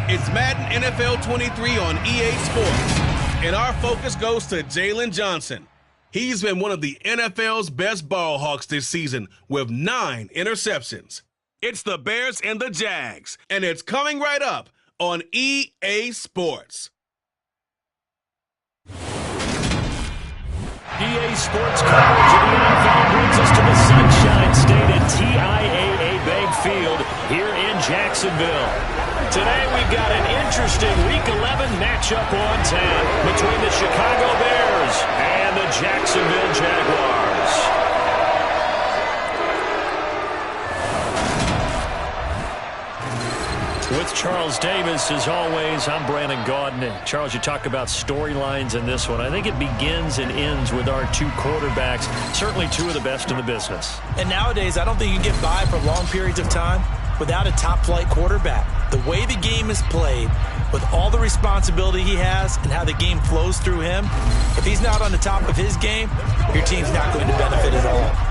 It's Madden NFL 23 on EA Sports, and our focus goes to Jalen Johnson. He's been one of the NFL's best ball hawks this season with 9 interceptions. It's the Bears and the Jags, and it's coming right up on EA Sports. EA Sports coverage of the NFL brings us to the Sunshine State at TIAA Bank Field here in Jacksonville. Today we've got an interesting Week 11 matchup on tap between the Chicago Bears and the Jacksonville Jaguars. With Charles Davis, as always, I'm Brandon Gaudin. Charles, you talk about storylines in this one. I think it begins and ends with our two quarterbacks, certainly two of the best in the business. And nowadays, I don't think you can get by for long periods of time without a top-flight quarterback. The way the game is played, with all the responsibility he has and how the game flows through him, if he's not on the top of his game, your team's not going to benefit at all.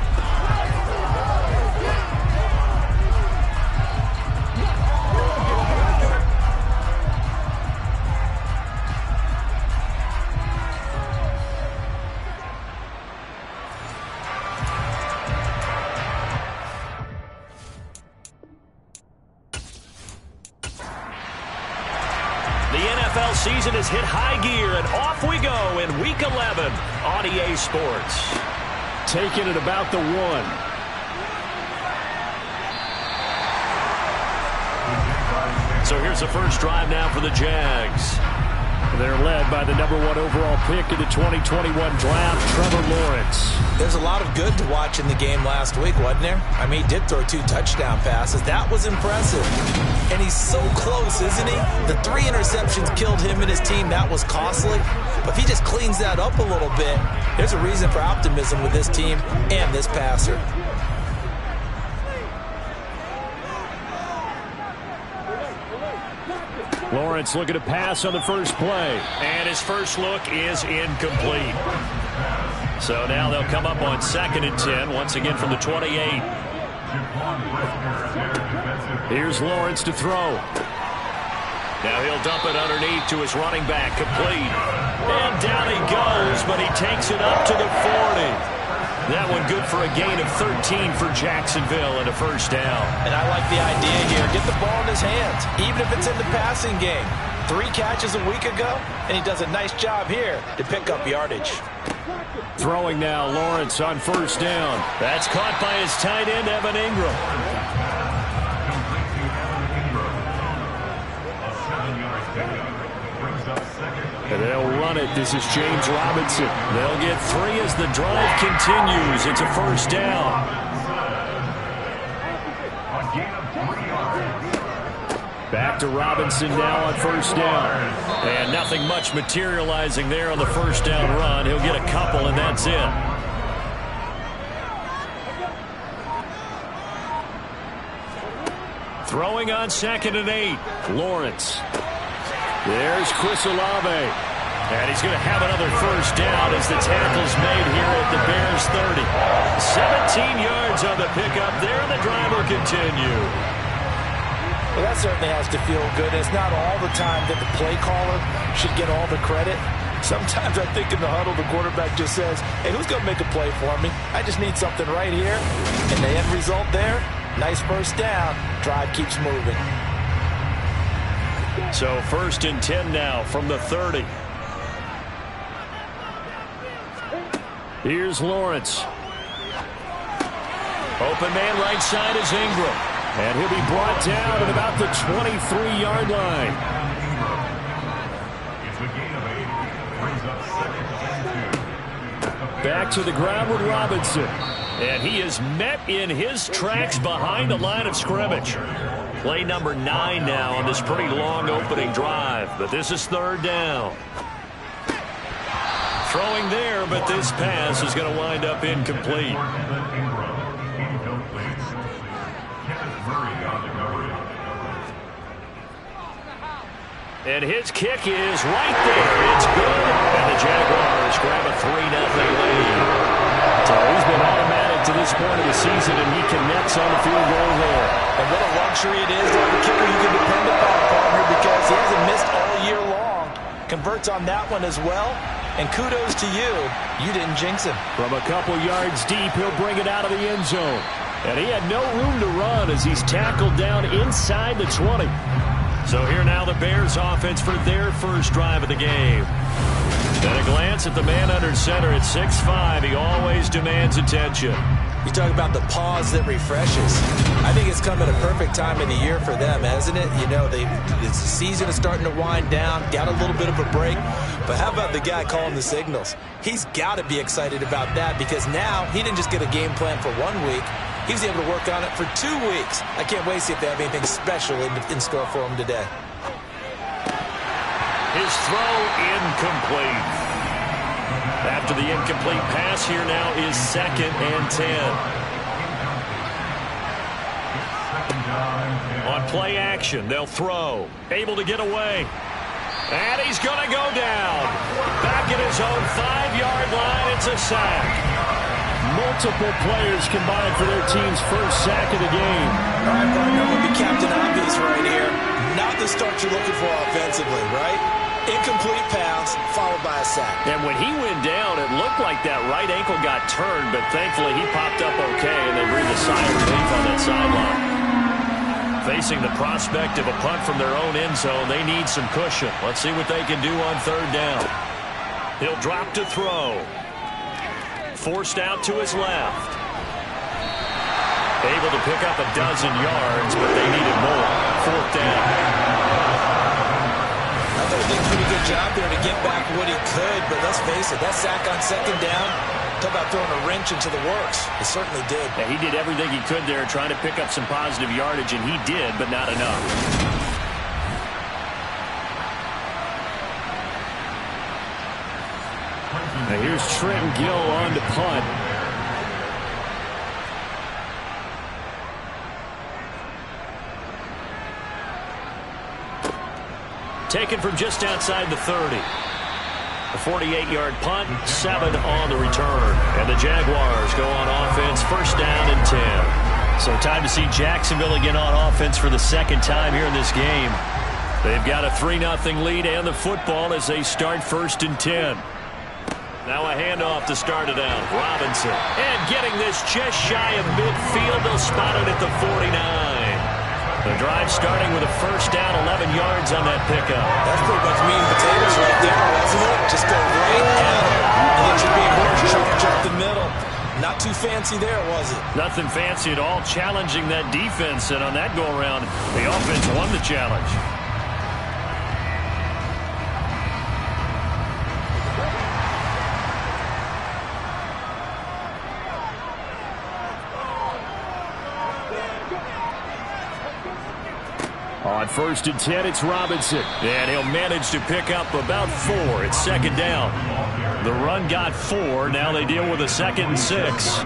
Season has hit high gear, and off we go in Week 11 on EA Sports. Taking it about the 1. So here's the first drive now for the Jags. They're led by the #1 overall pick in the 2021 draft, Trevor Lawrence. There's a lot of good to watch in the game last week, wasn't there? I mean, he did throw 2 touchdown passes. That was impressive. And he's so close, isn't he? The 3 interceptions killed him and his team. That was costly. But if he just cleans that up a little bit, there's a reason for optimism with this team and this passer. Lawrence looking to pass on the first play. And his first look is incomplete. So now they'll come up on 2nd and 10, once again from the 28. Here's Lawrence to throw. Now he'll dump it underneath to his running back, complete. And down he goes, but he takes it up to the 40. That one good for a gain of 13 for Jacksonville and a first down. And I like the idea here. Get the ball in his hands, even if it's in the passing game. 3 catches a week ago, and he does a nice job here to pick up yardage. Throwing now, Lawrence on first down. That's caught by his tight end, Evan Ingram. And they'll run it. This is James Robinson. They'll get 3 as the drive continues. It's a first down. Back to Robinson now on first down. And nothing much materializing there on the first down run. He'll get a couple, and that's it. Throwing on 2nd and 8. Lawrence. There's Chris Olave. And he's going to have another first down as the tackle's made here at the Bears 30. 17 yards on the pickup there, and the drive will continue. Well, that certainly has to feel good. It's not all the time that the play caller should get all the credit. Sometimes I think in the huddle, the quarterback just says, hey, who's going to make a play for me? I just need something right here. And the end result there, nice first down. Drive keeps moving. So 1st and 10 now from the 30. Here's Lawrence. Open man right side is Ingram. And he'll be brought down at about the 23-yard line. Back to the ground with Robinson. And he is met in his tracks behind the line of scrimmage. Play number 9 now on this pretty long opening drive. But this is 3rd down. Throwing there, but this pass is going to wind up incomplete. And his kick is right there. It's good. And the Jaguars grab a 3-0 lead. So he's been automatic to this point of the season, and he connects on the field goal there. And what a luxury it is to have a kicker you can depend upon, partner, because he hasn't missed all year long. Converts on that one as well. And kudos to you. You didn't jinx him. From a couple yards deep, he'll bring it out of the end zone. And he had no room to run as he's tackled down inside the 20. So here now the Bears offense for their first drive of the game. Then a glance at the man under center at 6'5". He always demands attention. You talk about the pause that refreshes. I think it's come at a perfect time of the year for them, hasn't it? You know, the season is starting to wind down, got a little bit of a break. But how about the guy calling the signals? He's got to be excited about that because now he didn't just get a game plan for 1 week. He was able to work on it for 2 weeks. I can't wait to see if they have anything special in store for him today. His throw incomplete. After the incomplete pass, here now is 2nd and 10. On play action, they'll throw. Able to get away. And he's going to go down. Back at his own 5-yard line, it's a sack. Multiple players combined for their team's first sack of the game. All right, partner, I'm going to be Captain Obvious right here. Not the start you're looking for offensively, right? Incomplete pass, followed by a sack. And when he went down, it looked like that right ankle got turned, but thankfully he popped up okay, and they breathed a sigh of relief on that sideline. Facing the prospect of a punt from their own end zone, they need some cushion. Let's see what they can do on 3rd down. He'll drop to throw. Forced out to his left. Able to pick up a dozen yards, but they needed more. 4th down. I thought he did a pretty good job there to get back what he could, but let's face it, that sack on 2nd down, talk about throwing a wrench into the works. It certainly did. Yeah, he did everything he could there trying to pick up some positive yardage, and he did, but not enough. Now here's Trenton Gill on to punt. Taken from just outside the 30. A 48-yard punt, 7 on the return. And the Jaguars go on offense, 1st down and 10. So time to see Jacksonville again on offense for the 2nd time here in this game. They've got a 3-0 lead and the football as they start 1st and 10. Now a handoff to start it out. Robinson. And getting this just shy of midfield. They'll spot it at the 49. The drive starting with a 1st down, 11 yards on that pickup. That's pretty much meat and potatoes right there, wasn't it? Just go right at it. And let your big horse charge up the middle. Not too fancy there, was it? Nothing fancy at all, challenging that defense. And on that go-around, the offense won the challenge. On 1st and 10, it's Robinson. And he'll manage to pick up about 4. It's 2nd down. The run got 4. Now they deal with a 2nd and 6.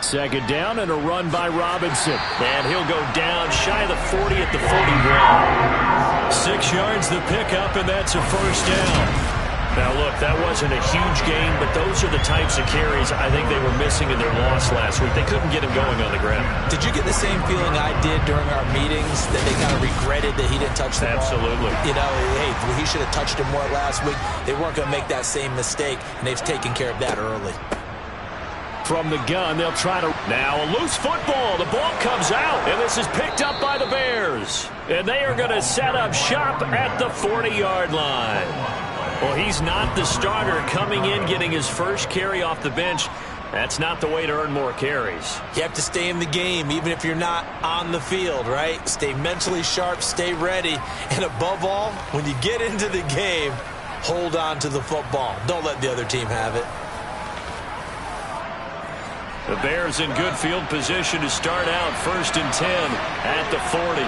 2nd down and a run by Robinson. And he'll go down shy of the 40 at the 41. 6 yards the pickup, and that's a 1st down. Now, look, that wasn't a huge gain, but those are the types of carries I think they were missing in their loss last week. They couldn't get him going on the ground. Did you get the same feeling I did during our meetings, that they kind of regretted that he didn't touch the ball? Absolutely. You know, hey, he should have touched him more last week. They weren't going to make that same mistake, and they've taken care of that early. From the gun, they'll try to... Now a loose football. The ball comes out, and this is picked up by the Bears. And they are going to set up shop at the 40-yard line. Well, he's not the starter coming in, getting his first carry off the bench. That's not the way to earn more carries. You have to stay in the game, even if you're not on the field, right? Stay mentally sharp, stay ready. And above all, when you get into the game, hold on to the football. Don't let the other team have it. The Bears in good field position to start out 1st and 10 at the 40.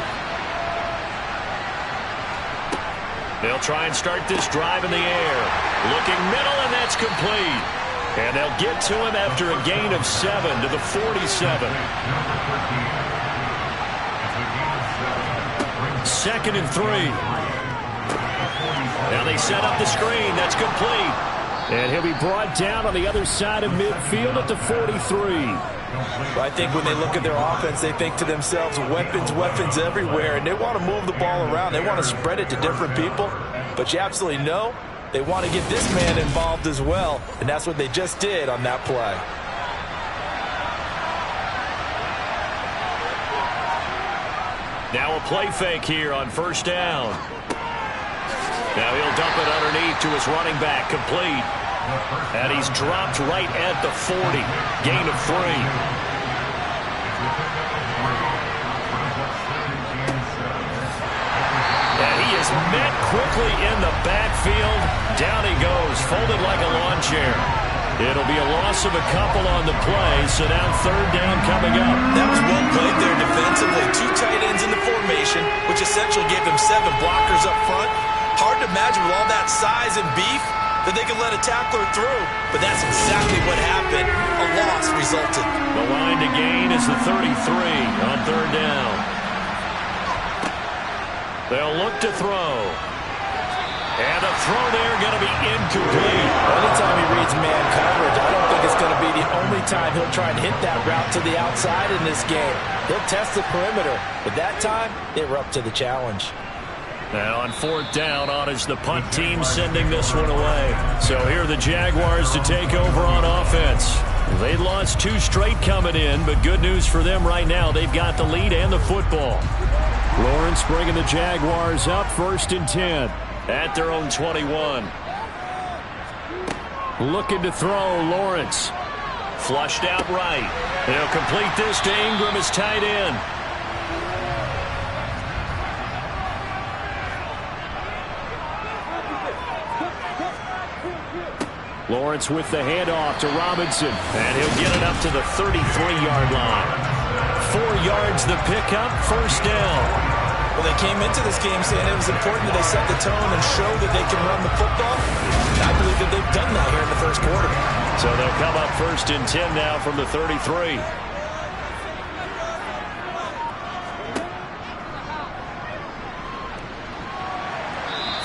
They'll try and start this drive in the air. Looking middle, and that's complete. And they'll get to him after a gain of 7 to the 47. 2nd and 3. Now they set up the screen. That's complete. And he'll be brought down on the other side of midfield at the 43. Well, I think when they look at their offense, they think to themselves, weapons, weapons everywhere, and they want to move the ball around. They want to spread it to different people, but you absolutely know they want to get this man involved as well, and that's what they just did on that play. Now a play fake here on 1st down. Now he'll dump it underneath to his running back, complete. And he's dropped right at the 40. Gain of 3. And he is met quickly in the backfield. Down he goes, folded like a lawn chair. It'll be a loss of a couple on the play, so now 3rd down coming up. That was one play there defensively. 2 tight ends in the formation, which essentially gave them 7 blockers up front. Hard to imagine with all that size and beef that they could let a tackler through, but that's exactly what happened. A loss resulted. The line to gain is the 33 on 3rd down. They'll look to throw. And a throw there going to be incomplete. Anytime he reads man coverage, I don't think it's going to be the only time he'll try and hit that route to the outside in this game. He'll test the perimeter, but that time they were up to the challenge. Now on 4th down, on is the punt team sending this one away. So here are the Jaguars to take over on offense. They lost 2 straight coming in, but good news for them right now. They've got the lead and the football. Lawrence bringing the Jaguars up 1st and 10 at their own 21. Looking to throw, Lawrence. Flushed out right. They'll complete this to Ingram as tight end. Lawrence with the handoff to Robinson. And he'll get it up to the 33-yard line. 4 yards the pickup, 1st down. Well, they came into this game saying it was important that they set the tone and show that they can run the football. I believe that they've done that here in the 1st quarter. So they'll come up 1st and 10 now from the 33.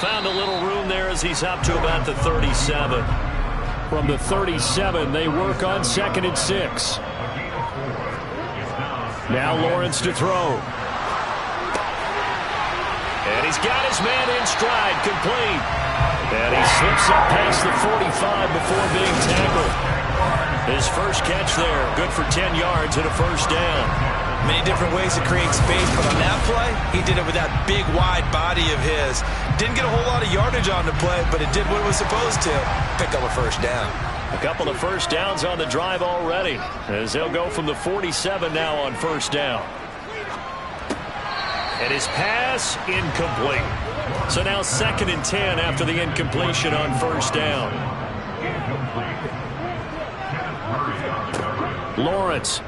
Found a little room there as he's up to about the 37. From the 37, they work on 2nd and 6. Now Lawrence to throw. And he's got his man in stride, complete. And he slips up past the 45 before being tackled. His first catch there, good for 10 yards and a first down. Many different ways to create space, but on that play, he did it with that big, wide body of his. Didn't get a whole lot of yardage on the play, but it did what it was supposed to. Pick up a first down. A couple of first downs on the drive already, as they'll go from the 47 now on first down. And his pass incomplete. So now 2nd and 10 after the incompletion on first down. Lawrence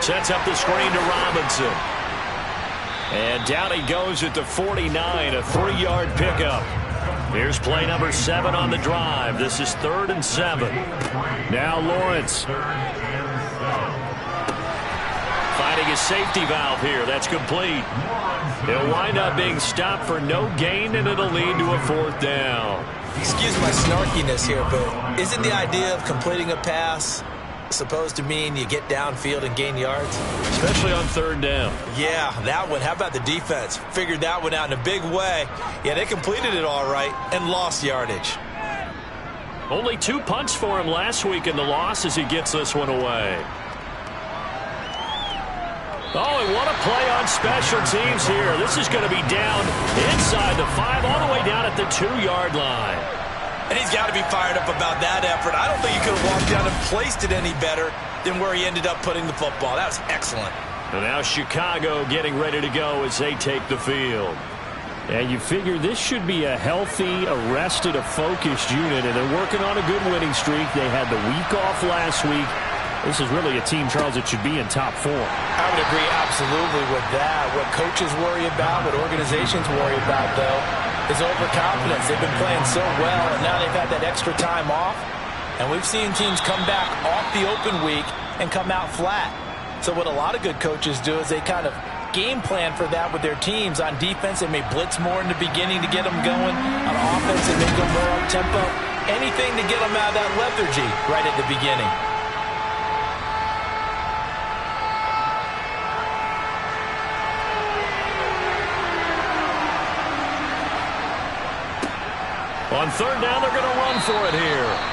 sets up the screen to Robinson. And down he goes at the 49, a 3-yard pickup. Here's play number 7 on the drive. This is 3rd and 7. Now Lawrence finding his safety valve here. That's complete. He'll wind up being stopped for no gain, and it'll lead to a 4th down. Excuse my snarkiness here, but isn't the idea of completing a pass supposed to mean you get downfield and gain yards? Especially on 3rd down. Yeah, that one. How about the defense? Figured that one out in a big way. Yeah, they completed it all right and lost yardage. Only 2 punts for him last week in the loss as he gets this one away. Oh, and what a play on special teams here. This is going to be down inside the 5, all the way down at the 2-yard line. And he's got to be fired up about that effort. I don't think he could have walked down and placed it any better than where he ended up putting the football. That was excellent. And now Chicago getting ready to go as they take the field. And you figure this should be a healthy, arrested, a focused unit, and they're working on a good winning streak. They had the week off last week. This is really a team, Charles, that should be in top 4. I would agree absolutely with that. What coaches worry about, what organizations worry about, though, is overconfidence. They've been playing so well, and now they've had that extra time off. And we've seen teams come back off the open week and come out flat. So what a lot of good coaches do is they kind of game plan for that with their teams. On defense, they may blitz more in the beginning to get them going. On offense, they may go more up-tempo. Anything to get them out of that lethargy right at the beginning. On 3rd down, they're going to run for it here.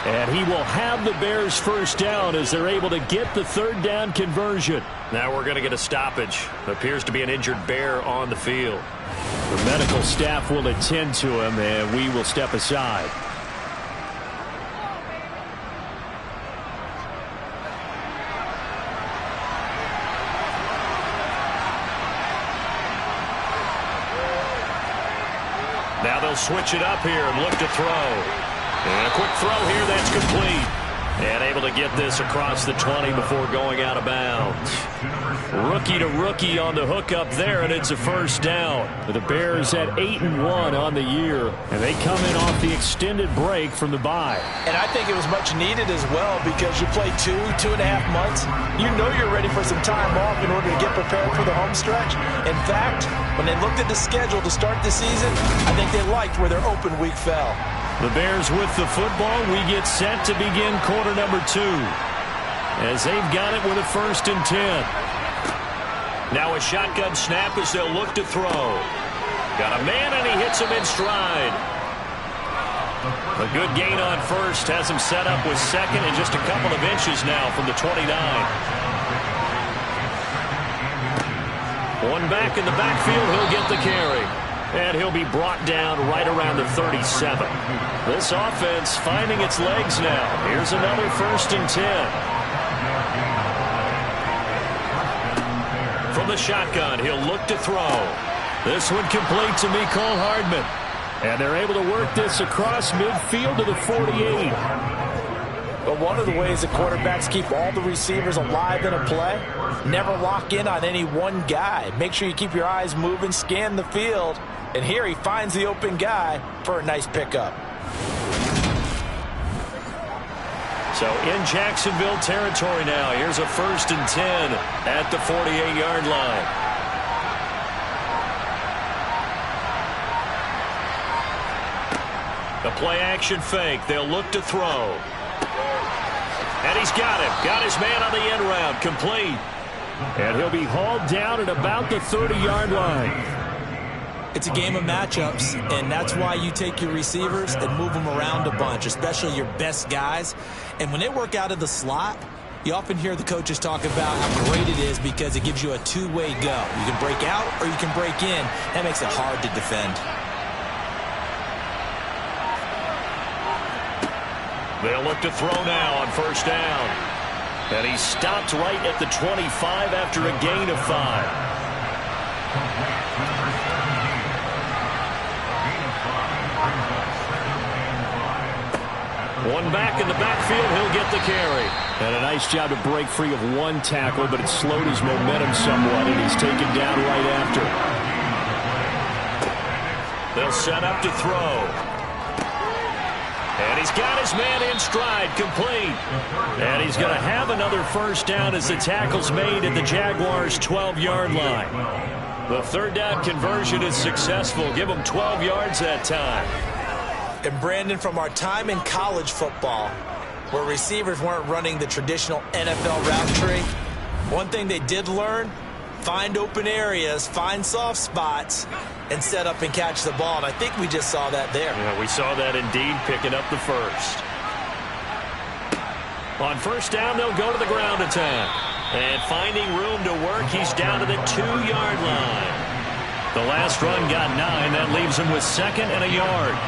And he will have the Bears first down as they're able to get the 3rd down conversion. Now we're going to get a stoppage. Appears to be an injured Bear on the field. The medical staff will attend to him, and we will step aside. Now they'll switch it up here and look to throw. And a quick throw here that's complete. And able to get this across the 20 before going out of bounds. Rookie to rookie on the hookup there, and it's a first down. The Bears at 8-1 on the year, and they come in off the extended break from the bye. And I think it was much needed as well because you play 2.5 months. You know you're ready for some time off in order to get prepared for the home stretch. In fact, when they looked at the schedule to start the season, I think they liked where their open week fell. The Bears with the football. We get set to begin quarter number 2 as they've got it with a 1st and 10. Now a shotgun snap as they'll look to throw. Got a man, and he hits him in stride. A good gain on 1st has him set up with 2nd and just a couple of inches now from the 29. One back in the backfield, he'll get the carry. And he'll be brought down right around the 37. This offense finding its legs now. Here's another 1st and 10. From the shotgun, he'll look to throw. This one complete to Mecole Hardman. And they're able to work this across midfield to the 48. But one of the ways the quarterbacks keep all the receivers alive in a play, never lock in on any one guy. Make sure you keep your eyes moving, scan the field. And here he finds the open guy for a nice pickup. So in Jacksonville territory now. Here's a 1st and 10 at the 48-yard line. The play-action fake. They'll look to throw. And he's got him. Got his man on the end round. Complete. And he'll be hauled down at about the 30-yard line. It's a game of matchups, and that's why you take your receivers and move them around a bunch, especially your best guys. And when they work out of the slot, you often hear the coaches talk about how great it is because it gives you a two-way go. You can break out or you can break in. That makes it hard to defend. They'll look to throw now on first down. And he stopped right at the 25 after a gain of 5. One back in the backfield, he'll get the carry. And a nice job to break free of one tackle, but it slowed his momentum somewhat, and he's taken down right after. They'll set up to throw. And he's got his man in stride, complete. And he's going to have another first down as the tackle's made at the Jaguars' 12-yard line. The third down conversion is successful. Give them 12 yards that time. And Brandon, from our time in college football, where receivers weren't running the traditional NFL route tree, one thing they did learn, find open areas, find soft spots, and set up and catch the ball. And I think we just saw that there. Yeah, we saw that indeed, picking up the first. On first down, they'll go to the ground attack. And finding room to work, he's down to the 2-yard line. The last run got 9. That leaves him with second and a yard.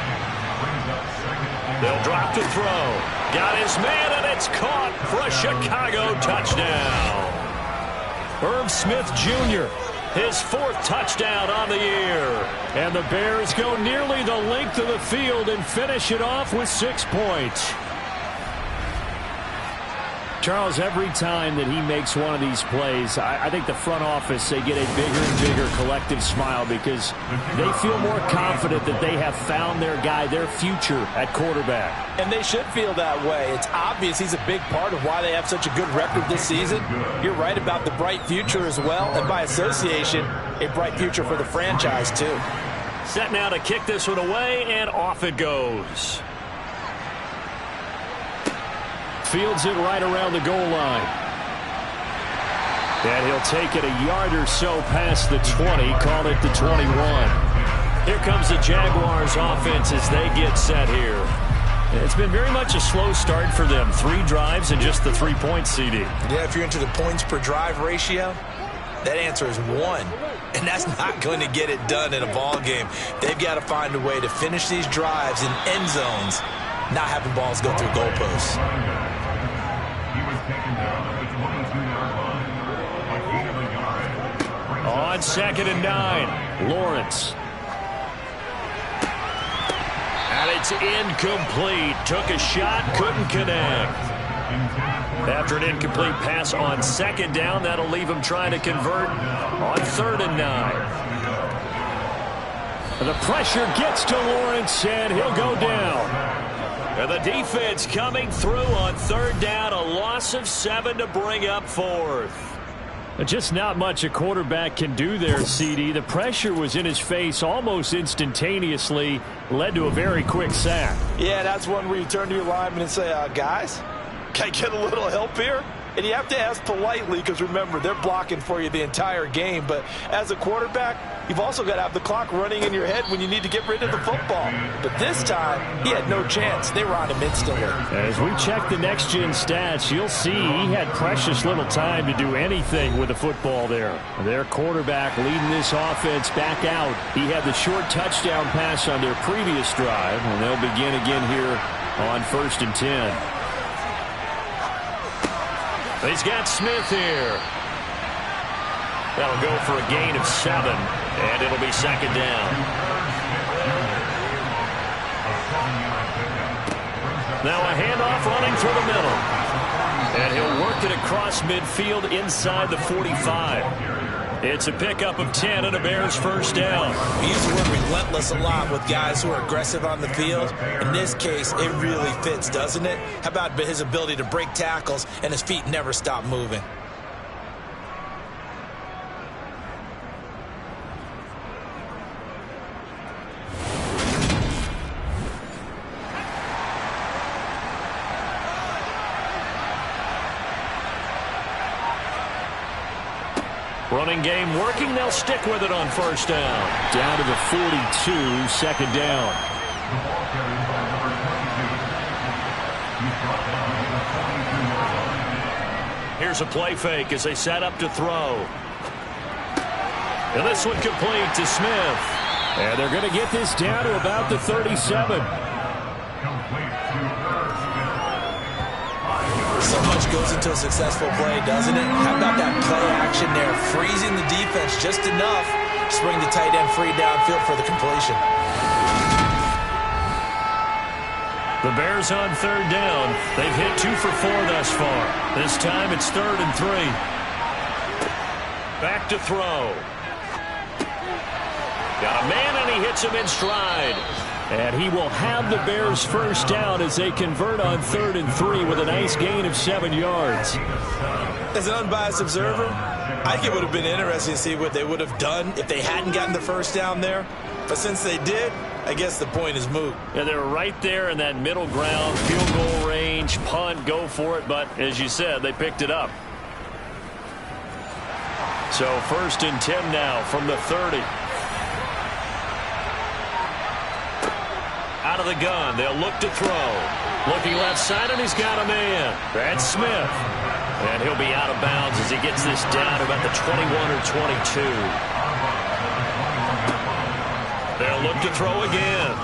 They'll drop to throw. Got his man, and it's caught for a Chicago touchdown. Irv Smith Jr., his 4th touchdown on the year. And the Bears go nearly the length of the field and finish it off with 6 points. Charles, every time that he makes one of these plays, I think the front office, they get a bigger and bigger collective smile because they feel more confident that they have found their guy, their future at quarterback. And they should feel that way. It's obvious he's a big part of why they have such a good record this season. You're right about the bright future as well, and by association, a bright future for the franchise too. Set now to kick this one away, and off it goes. Fields it right around the goal line. And he'll take it a yard or so past the 20, call it the 21. Here comes the Jaguars offense as they get set here. It's been very much a slow start for them. 3 drives and just the 3 points, CD. Yeah, if you're into the points per drive ratio, that answer is 1. And that's not going to get it done in a ball game. They've got to find a way to finish these drives in end zones, not having balls go through goalposts. On 2nd and 9, Lawrence. And it's incomplete. Took a shot, couldn't connect. After an incomplete pass on 2nd down, that'll leave him trying to convert on 3rd and 9. The pressure gets to Lawrence, and he'll go down. And the defense coming through on 3rd down, a loss of 7 to bring up 4th. Just not much a quarterback can do there, CD. The pressure was in his face almost instantaneously, led to a very quick sack. Yeah, that's one where you turn to your lineman and say, guys, can I get a little help here? And you have to ask politely because, remember, they're blocking for you the entire game. But as a quarterback, you've also got to have the clock running in your head when you need to get rid of the football. But this time, he had no chance. They were on him instantly. As we check the next-gen stats, you'll see he had precious little time to do anything with the football there. Their quarterback leading this offense back out. He had the short touchdown pass on their previous drive, and they'll begin again here on 1st and 10. He's got Smith here. That'll go for a gain of 7, and it'll be 2nd down. Now a handoff running through the middle. And he'll work it across midfield inside the 45. It's a pickup of 10 and a Bears first down. We use the word relentless a lot with guys who are aggressive on the field. In this case, it really fits, doesn't it? How about his ability to break tackles and his feet never stop moving? Running game working. They'll stick with it on first down. Down to the 42, second down. Here's a play fake as they set up to throw. And this one complete to Smith. And they're going to get this down to about the 37. So much goes into a successful play, doesn't it? How about that play action there? Freezing the defense just enough to bring the tight end free downfield for the completion. The Bears on third down. They've hit 2 for 4 thus far. This time it's 3rd and 3. Back to throw. Got a man, and he hits him in stride. And he will have the Bears first down as they convert on 3rd and 3 with a nice gain of 7 yards. As an unbiased observer, I think it would have been interesting to see what they would have done if they hadn't gotten the first down there. But since they did, I guess the point is moot. Yeah, they're right there in that middle ground, field goal range, punt, go for it. But as you said, they picked it up. So 1st and 10 now from the 30. Out of the gun, they'll look to throw. Looking left side, and he's got a man. That's Smith. And he'll be out of bounds as he gets this down to about the 21 or 22. They'll look to throw again.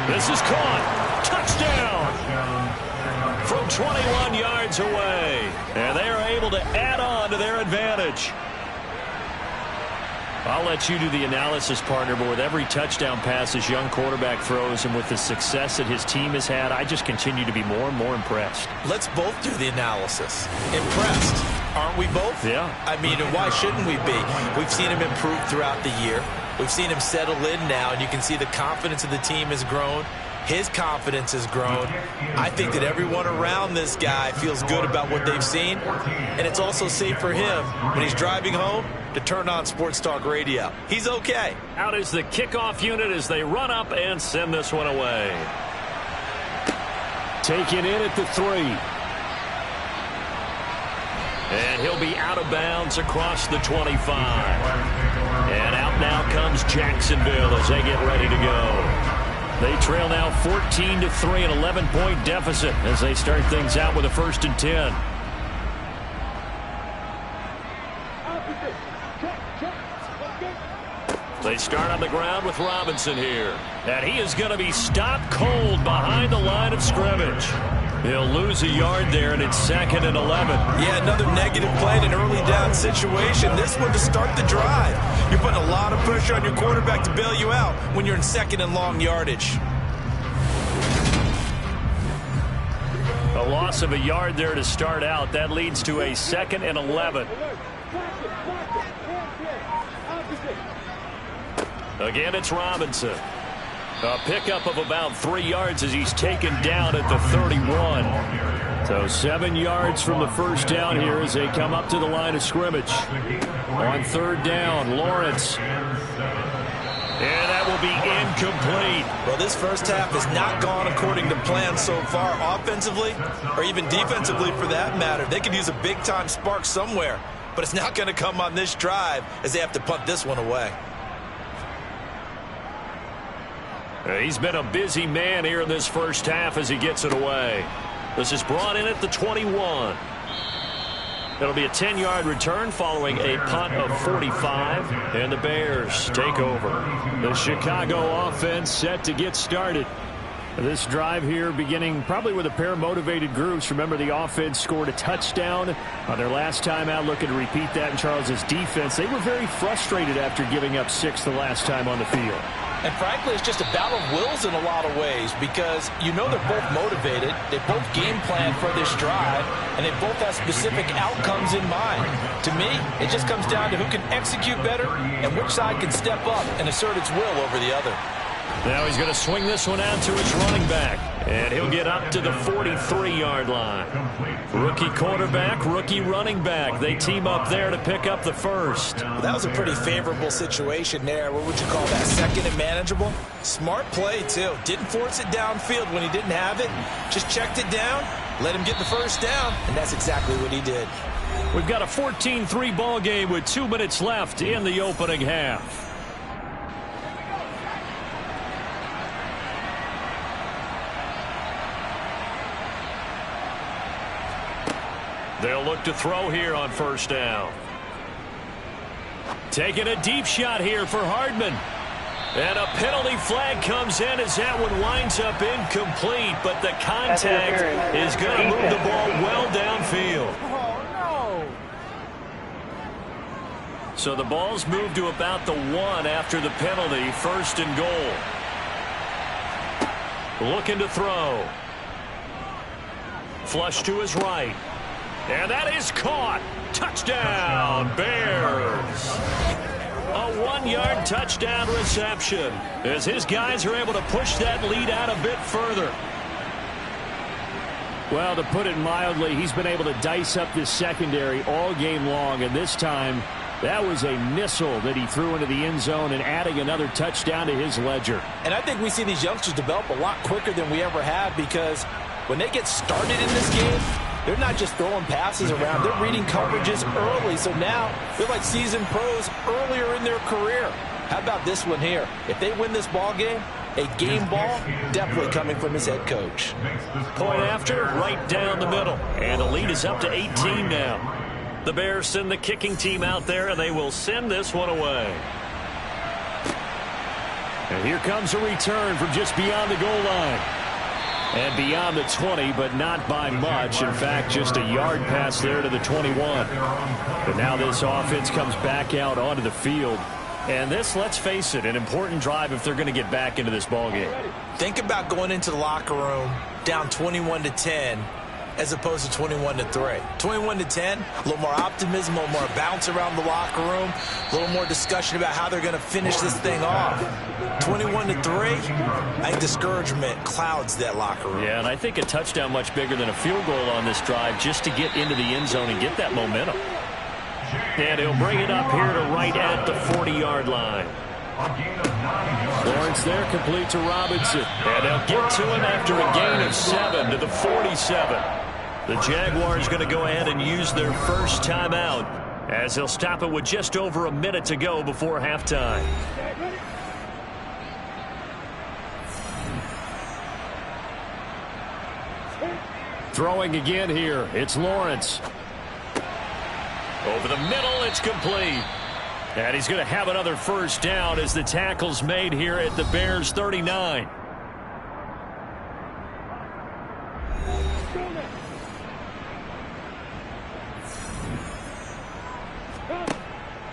This is caught. Touchdown. From 21 yards away. And they are able to add on to their advantage. I'll let you do the analysis, partner, but with every touchdown pass this young quarterback throws and with the success that his team has had, I just continue to be more and more impressed. Let's both do the analysis. Impressed, aren't we both? Yeah. I mean, why shouldn't we be? We've seen him improve throughout the year. We've seen him settle in now, and you can see the confidence of the team has grown. His confidence has grown. I think that everyone around this guy feels good about what they've seen, and it's also safe for him when he's driving home to turn on Sports Talk Radio. He's okay. Out is the kickoff unit as they run up and send this one away. Taken in at the 3. And he'll be out of bounds across the 25. And out now comes Jacksonville as they get ready to go. They trail now 14-3, an 11-point deficit as they start things out with a 1st and 10. They start on the ground with Robinson here. And he is going to be stopped cold behind the line of scrimmage. He'll lose a yard there, and it's 2nd and 11. Yeah, another negative play in an early down situation. This one to start the drive. You're putting a lot of pressure on your quarterback to bail you out when you're in 2nd and long yardage. A loss of a yard there to start out. That leads to a 2nd and 11. Again, it's Robinson. A pickup of about 3 yards as he's taken down at the 31. So 7 yards from the first down here as they come up to the line of scrimmage. On 3rd down, Lawrence. And that will be incomplete. Well, this first half has not gone according to plan so far offensively, or even defensively for that matter. They could use a big-time spark somewhere, but it's not going to come on this drive as they have to punt this one away. He's been a busy man here in this first half as he gets it away. This is brought in at the 21. It'll be a 10-yard return following a punt of 45. And the Bears take over. The Chicago offense set to get started. This drive here beginning probably with a pair of motivated groups. Remember, the offense scored a touchdown on their last time out, looking to repeat that in Charles's defense. They were very frustrated after giving up 6 the last time on the field. And frankly, it's just a battle of wills in a lot of ways because you know they're both motivated, they both game plan for this drive, and they both have specific outcomes in mind. To me, it just comes down to who can execute better and which side can step up and assert its will over the other. Now he's going to swing this one out to his running back, and he'll get up to the 43-yard line. Rookie quarterback, rookie running back. They team up there to pick up the first. That was a pretty favorable situation there. What would you call that, 2nd and manageable? Smart play, too. Didn't force it downfield when he didn't have it. Just checked it down, let him get the first down, and that's exactly what he did. We've got a 14-3 ball game with 2 minutes left in the opening half. They'll look to throw here on first down. Taking a deep shot here for Hardman. And a penalty flag comes in as that one winds up incomplete, but the contact is going to move the ball well downfield. So the ball's moved to about the 1 after the penalty, first and goal. Looking to throw. Flush to his right. And that is caught. Touchdown, Bears. A 1-yard touchdown reception as his guys are able to push that lead out a bit further. Well, to put it mildly, he's been able to dice up this secondary all game long, and this time that was a missile that he threw into the end zone and adding another touchdown to his ledger. And I think we see these youngsters develop a lot quicker than we ever have, because when they get started in this game, they're not just throwing passes around. They're reading coverages early. So now they're like seasoned pros earlier in their career. How about this one here? If they win this ball game, a game ball definitely coming from his head coach. Point after, right down the middle. And the lead is up to 18 now. The Bears send the kicking team out there, and they will send this one away. And here comes a return from just beyond the goal line. And beyond the 20, but not by much. In fact, just a yard pass there to the 21. But now this offense comes back out onto the field. And this, let's face it, an important drive if they're going to get back into this ballgame. Think about going into the locker room down 21-10 as opposed to 21-3. 21-10, a little more optimism, a little more bounce around the locker room, a little more discussion about how they're going to finish this thing off. 21-3, I think discouragement clouds that locker room. Yeah, and I think a touchdown much bigger than a field goal on this drive just to get into the end zone and get that momentum. And he'll bring it up here to right at the 40-yard line. Lawrence there, complete to Robinson. And they'll get to him after a gain of 7 to the 47. The Jaguars going to go ahead and use their first timeout as they'll stop it with just over a minute to go before halftime. Throwing again here, it's Lawrence. Over the middle, it's complete. And he's going to have another first down as the tackle's made here at the Bears 39.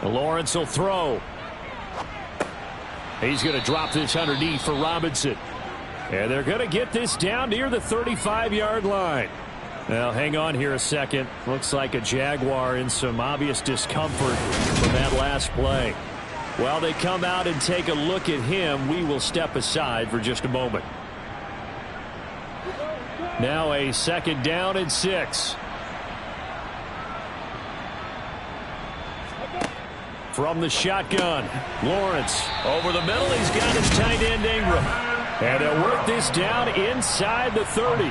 Lawrence will throw. He's going to drop this underneath for Robinson. And they're going to get this down near the 35-yard line. Now, hang on here a second. Looks like a Jaguar in some obvious discomfort from that last play. While they come out and take a look at him, we will step aside for just a moment. Now a 2nd down and 6. From the shotgun, Lawrence. Over the middle, he's got his tight end Ingram. And they'll work this down inside the 30.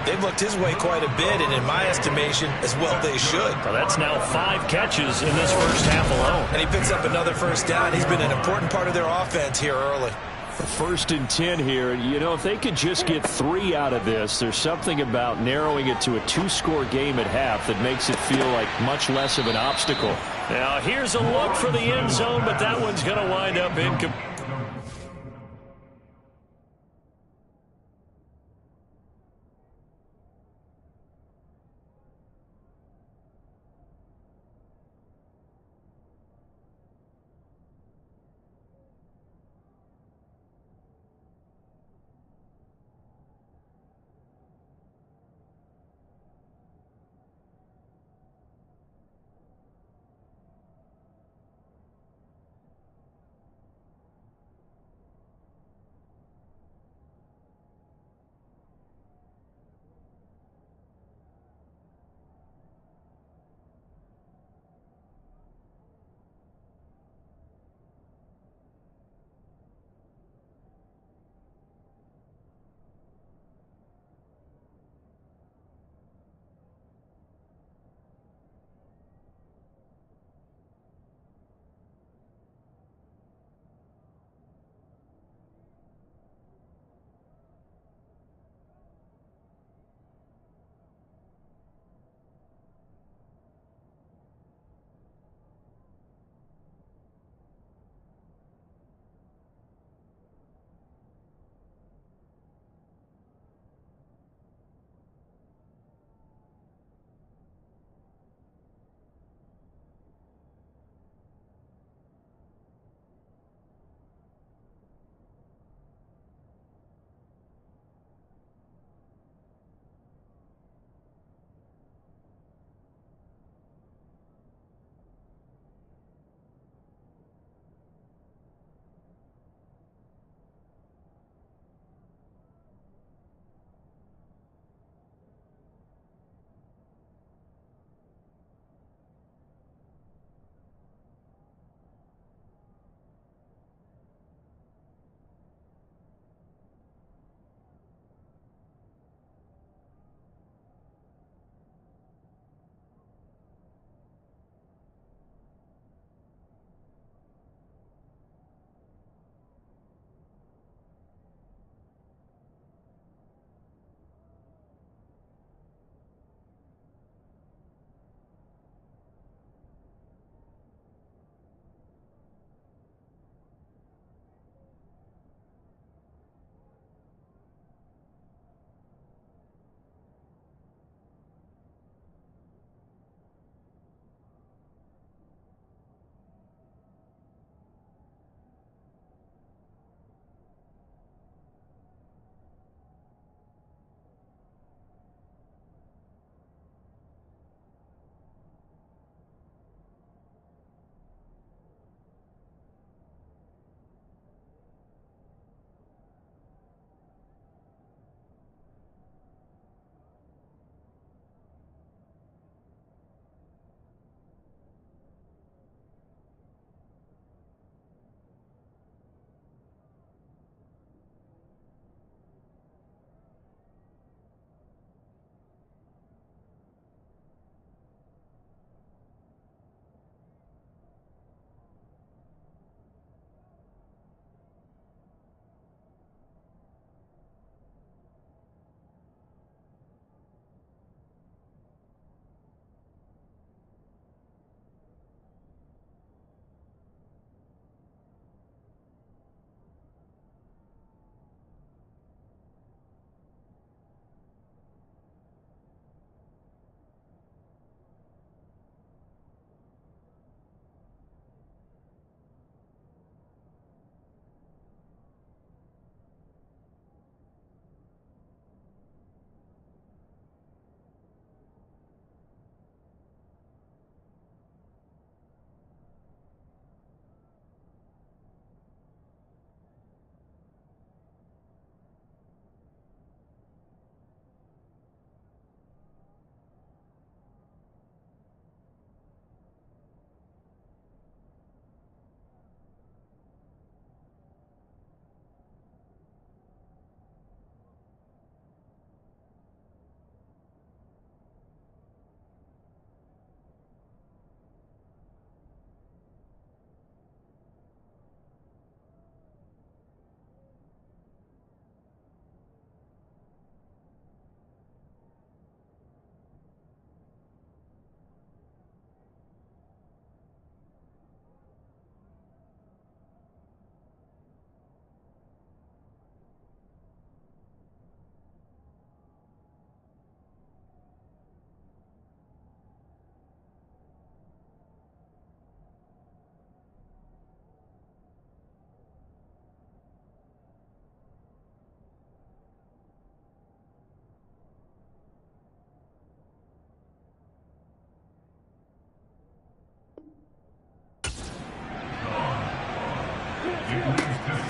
They've looked his way quite a bit, and in my estimation, as well they should. Well, that's now 5 catches in this first half alone. And he picks up another first down. He's been an important part of their offense here early. 1st and 10 here. You know, if they could just get 3 out of this, there's something about narrowing it to a 2-score game at half that makes it feel like much less of an obstacle. Now, here's a look for the end zone, but that one's going to wind up incomplete.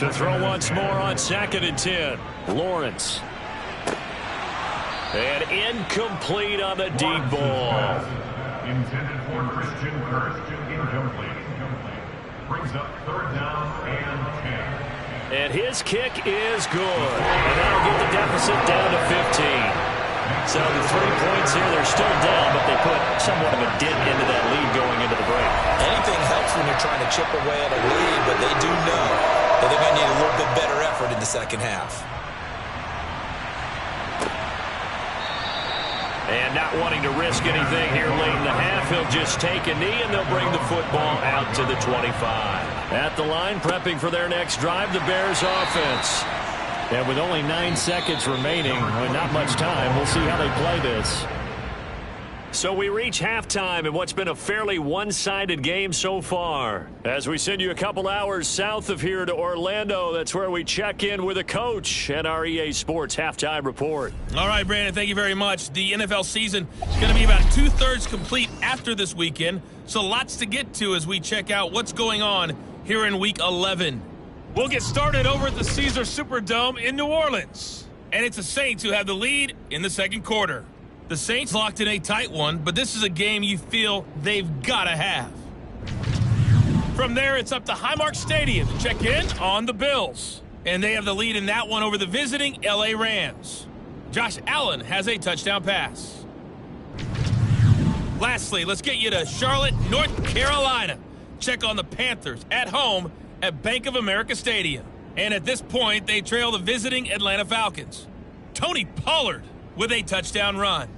To throw once more on 2nd and 10. Lawrence. And incomplete on the deep ball. Intended for Christian Kirk. Incomplete. Brings up 3rd down and 10. And his kick is good. And that'll get the deficit down to 15. So the 3 points here, they're still down, but they put somewhat of a dent into that lead going into the break. Anything helps when you're trying to chip away at a lead, but they do know that they're going to need a little bit better effort in the second half. And not wanting to risk anything here late in the half, he'll just take a knee, and they'll bring the football out to the 25. At the line, prepping for their next drive, the Bears offense. And with only 9 seconds remaining, not much time, we'll see how they play this. So we reach halftime in what's been a fairly one-sided game so far. As we send you a couple hours south of here to Orlando, that's where we check in with a coach at our EA Sports Halftime Report. All right, Brandon, thank you very much. The NFL season is going to be about 2/3 complete after this weekend, so lots to get to as we check out what's going on here in Week 11. We'll get started over at the Caesars Superdome in New Orleans. And it's the Saints who have the lead in the second quarter. The Saints locked in a tight one, but this is a game you feel they've got to have. From there, it's up to Highmark Stadium to check in on the Bills. And they have the lead in that one over the visiting LA Rams. Josh Allen has a touchdown pass. Lastly, let's get you to Charlotte, North Carolina. Check on the Panthers at home at Bank of America Stadium. And at this point, they trail the visiting Atlanta Falcons. Tony Pollard with a touchdown run.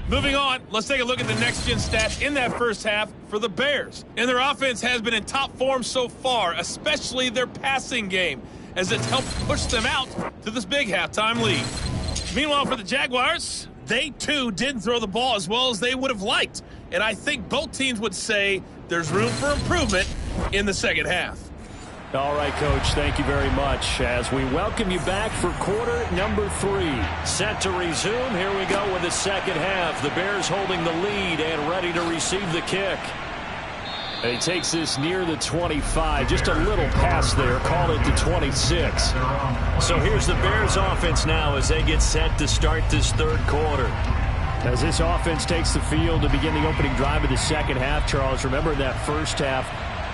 Moving on, let's take a look at the next-gen stats in that first half for the Bears. And their offense has been in top form so far, especially their passing game, as it's helped push them out to this big halftime lead. Meanwhile, for the Jaguars, they too didn't throw the ball as well as they would have liked. And I think both teams would say there's room for improvement in the second half. All right, Coach, thank you very much. As we welcome you back for quarter number 3. Set to resume. Here we go with the second half. The Bears holding the lead and ready to receive the kick. And he takes this near the 25. Just a little pass there. Call it the 26. So here's the Bears offense now as they get set to start this third quarter. As this offense takes the field to begin the opening drive of the second half, Charles, remember that first half,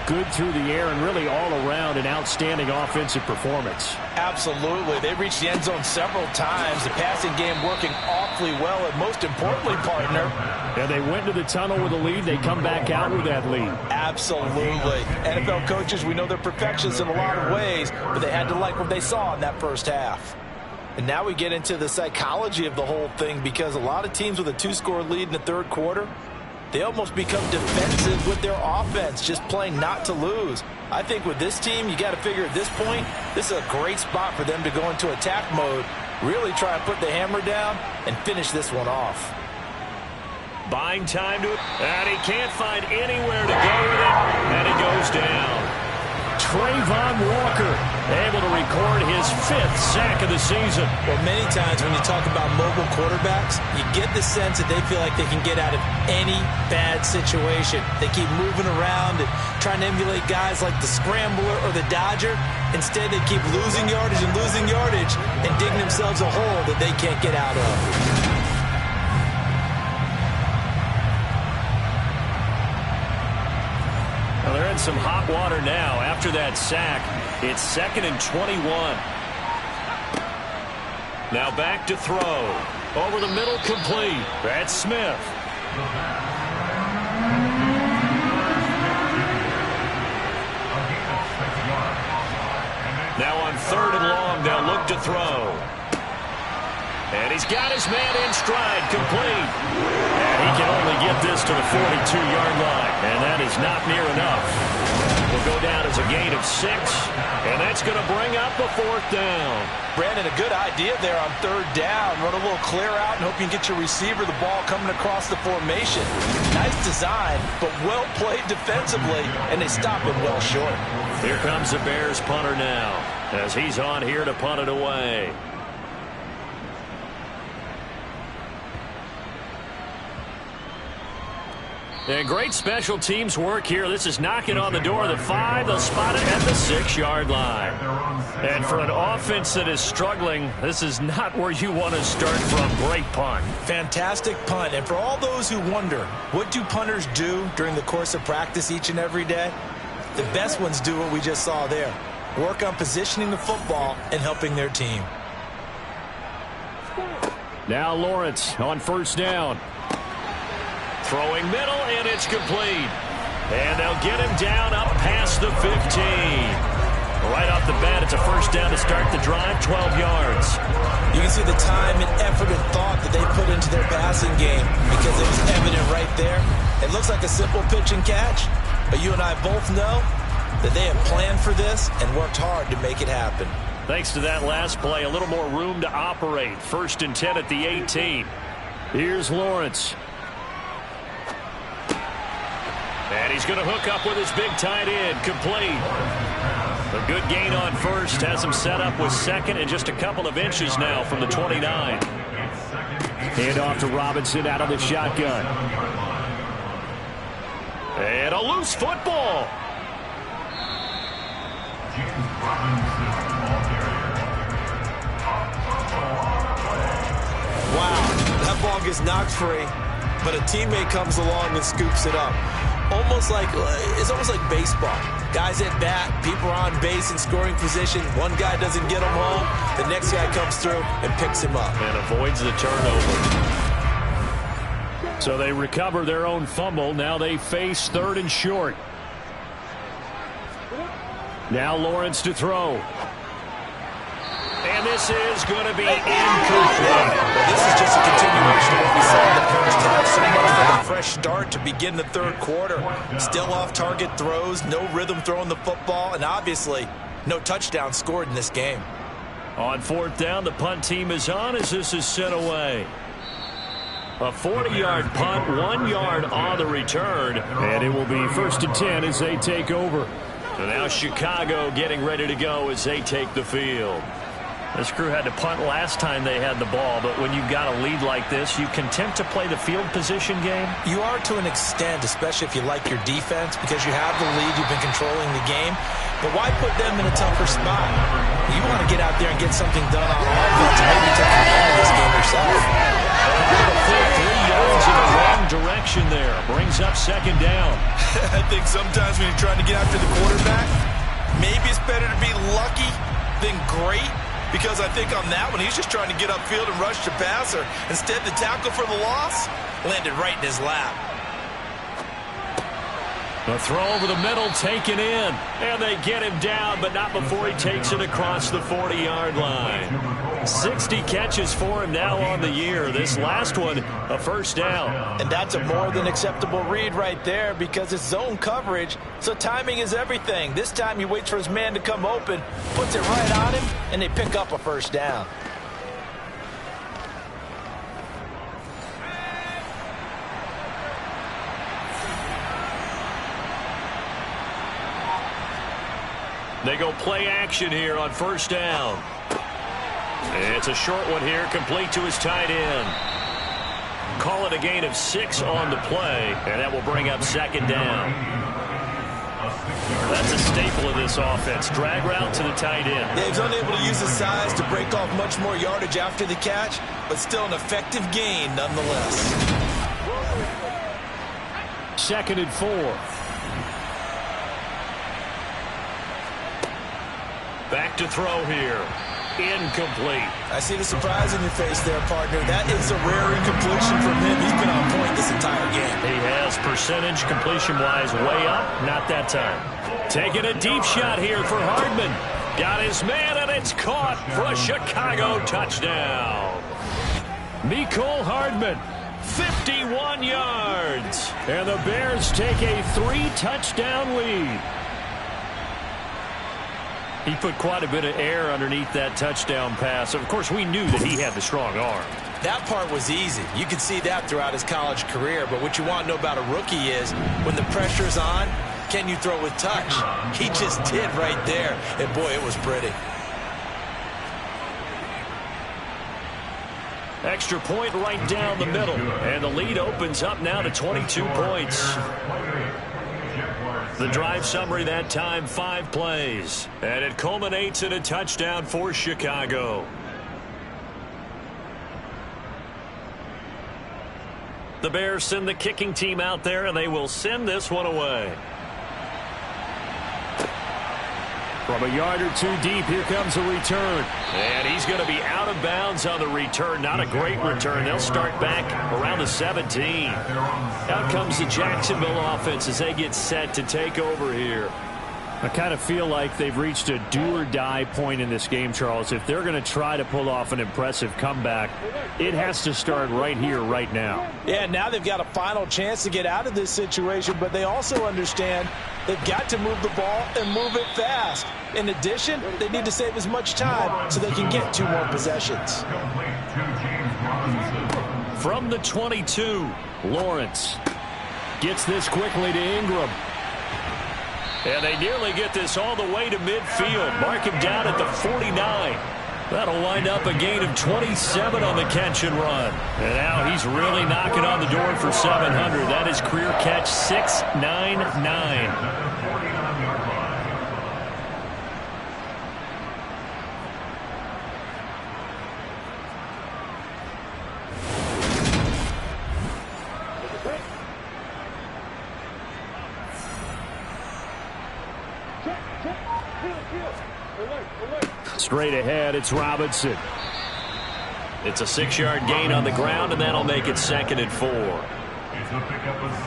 good through the air and really all around an outstanding offensive performance. Absolutely. They reached the end zone several times. The passing game working awfully well, and most importantly, partner. Yeah, they went to the tunnel with a lead. They come back out with that lead. Absolutely. NFL coaches, we know they're perfectionists in a lot of ways, but they had to like what they saw in that first half. And now we get into the psychology of the whole thing, because a lot of teams with a 2-score lead in the third quarter, they almost become defensive with their offense, just playing not to lose. I think with this team, you got to figure at this point, this is a great spot for them to go into attack mode, really try and put the hammer down and finish this one off. Buying time to it, and he can't find anywhere to go with it, and it goes down. Trayvon Walker able to record his 5th sack of the season. Well, many times when you talk about mobile quarterbacks, you get the sense that they feel like they can get out of any bad situation. They keep moving around and trying to emulate guys like the Scrambler or the Dodger. Instead, they keep losing yardage and digging themselves a hole that they can't get out of. Well, they're in some hot water now. After that sack, it's 2nd and 21. Now back to throw. Over the middle, complete. That's Smith. Now on 3rd and long, they'll look to throw. And he's got his man in stride, complete. And he can only get this to the 42-yard line, and that is not near enough. Will go down as a gain of 6, and that's going to bring up a 4th down. Brandon, a good idea there on 3rd down. Run a little clear out and hope you can get your receiver the ball coming across the formation. Nice design, but well played defensively, and they stop it well short. Here comes the Bears punter now, as he's on here to punt it away. And great special teams work here. This is knocking on the door of the 5. They'll spot it at the 6-yard line. And for an offense that is struggling, this is not where you want to start from. Great punt. Fantastic punt. And for all those who wonder, what do punters do during the course of practice each and every day? The best ones do what we just saw there. Work on positioning the football and helping their team. Now Lawrence on first down. Throwing middle, and it's complete. And they'll get him down up past the 15. Right off the bat, it's a first down to start the drive, 12 yards. You can see the time and effort and thought that they put into their passing game because it was evident right there. It looks like a simple pitch and catch, but you and I both know that they have planned for this and worked hard to make it happen. Thanks to that last play, a little more room to operate. 1st and 10 at the 18. Here's Lawrence. And he's going to hook up with his big tight end, complete. A good gain on first, has him set up with second and just a couple of inches now from the 29. Hand off to Robinson out of the shotgun. And a loose football. Wow, that ball gets knocked free, but a teammate comes along and scoops it up. It's almost like baseball. Guys at bat, people are on base in scoring position. One guy doesn't get him home, the next guy comes through and picks him up. And avoids the turnover. So they recover their own fumble. Now they face 3rd and short. Now Lawrence to throw. And this is going to be incomplete. This is just a continuation of what we saw in the first half. Somewhat of a fresh start to begin the 3rd quarter. Still off-target throws, no rhythm throwing the football, and obviously no touchdown scored in this game. On 4th down, the punt team is on as this is sent away. A 40-yard punt, 1 yard on the return, and it will be 1st and 10 as they take over. And now Chicago getting ready to go as they take the field. This crew had to punt last time they had the ball, but when you've got a lead like this, you content to play the field position game? You are to an extent, especially if you like your defense, because you have the lead, you've been controlling the game. But why put them in a tougher spot? You want to get out there and get something done on offense and maybe take command of this game yourself. 3 yards in the wrong direction there. Brings up 2nd down. I think sometimes when you're trying to get after the quarterback, maybe it's better to be lucky than great. Because I think on that one, he's just trying to get upfield and rush the passer. Instead, the tackle for the loss landed right in his lap. A throw over the middle taken in. And they get him down, but not before he takes it across the 40-yard line. 60 catches for him now on the year. This last one, a first down. And that's a more than acceptable read right there because it's zone coverage, so timing is everything. This time he waits for his man to come open, puts it right on him, and they pick up a first down. They go play action here on first down. It's a short one here, complete to his tight end. Call it a gain of 6 on the play, and that will bring up 2nd down. That's a staple of this offense. Drag route to the tight end. Yeah, he's unable to use his size to break off much more yardage after the catch, but still an effective gain nonetheless. 2nd and 4. Back to throw here. Incomplete. I see the surprise in your face there, partner. That is a rare incompletion from him. He's been on point this entire game. He has percentage completion-wise way up. Not that time. Taking a deep shot here for Hardman. Got his man, and it's caught for a Chicago touchdown. Mecole Hardman, 51 yards. And the Bears take a 3-touchdown lead. He put quite a bit of air underneath that touchdown pass. Of course, we knew that he had the strong arm. That part was easy. You could see that throughout his college career. But what you want to know about a rookie is when the pressure's on, can you throw with touch? He just did right there. And, boy, it was pretty. Extra point right down the middle. And the lead opens up now to 22 points. The drive summary that time, 5 plays. And it culminates in a touchdown for Chicago. The Bears send the kicking team out there, and they will send this one away. From a yard or two deep, here comes a return. And he's going to be out of bounds on the return. Not a great return. They'll start back around the 17. Out comes the Jacksonville offense as they get set to take over here. I kind of feel like they've reached a do-or-die point in this game, Charles. If they're going to try to pull off an impressive comeback, it has to start right here, right now. Yeah, now they've got a final chance to get out of this situation, but they also understand they've got to move the ball and move it fast. In addition, they need to save as much time so they can get 2 more possessions. From the 22, Lawrence gets this quickly to Ingram. And they nearly get this all the way to midfield. Mark him down at the 49. That'll wind up a gain of 27 on the catch and run. And now he's really knocking on the door for 700. That is career catch 699. Straight ahead, it's Robinson. It's a 6-yard gain on the ground, and that'll make it 2nd and 4. It's a pickup of 6.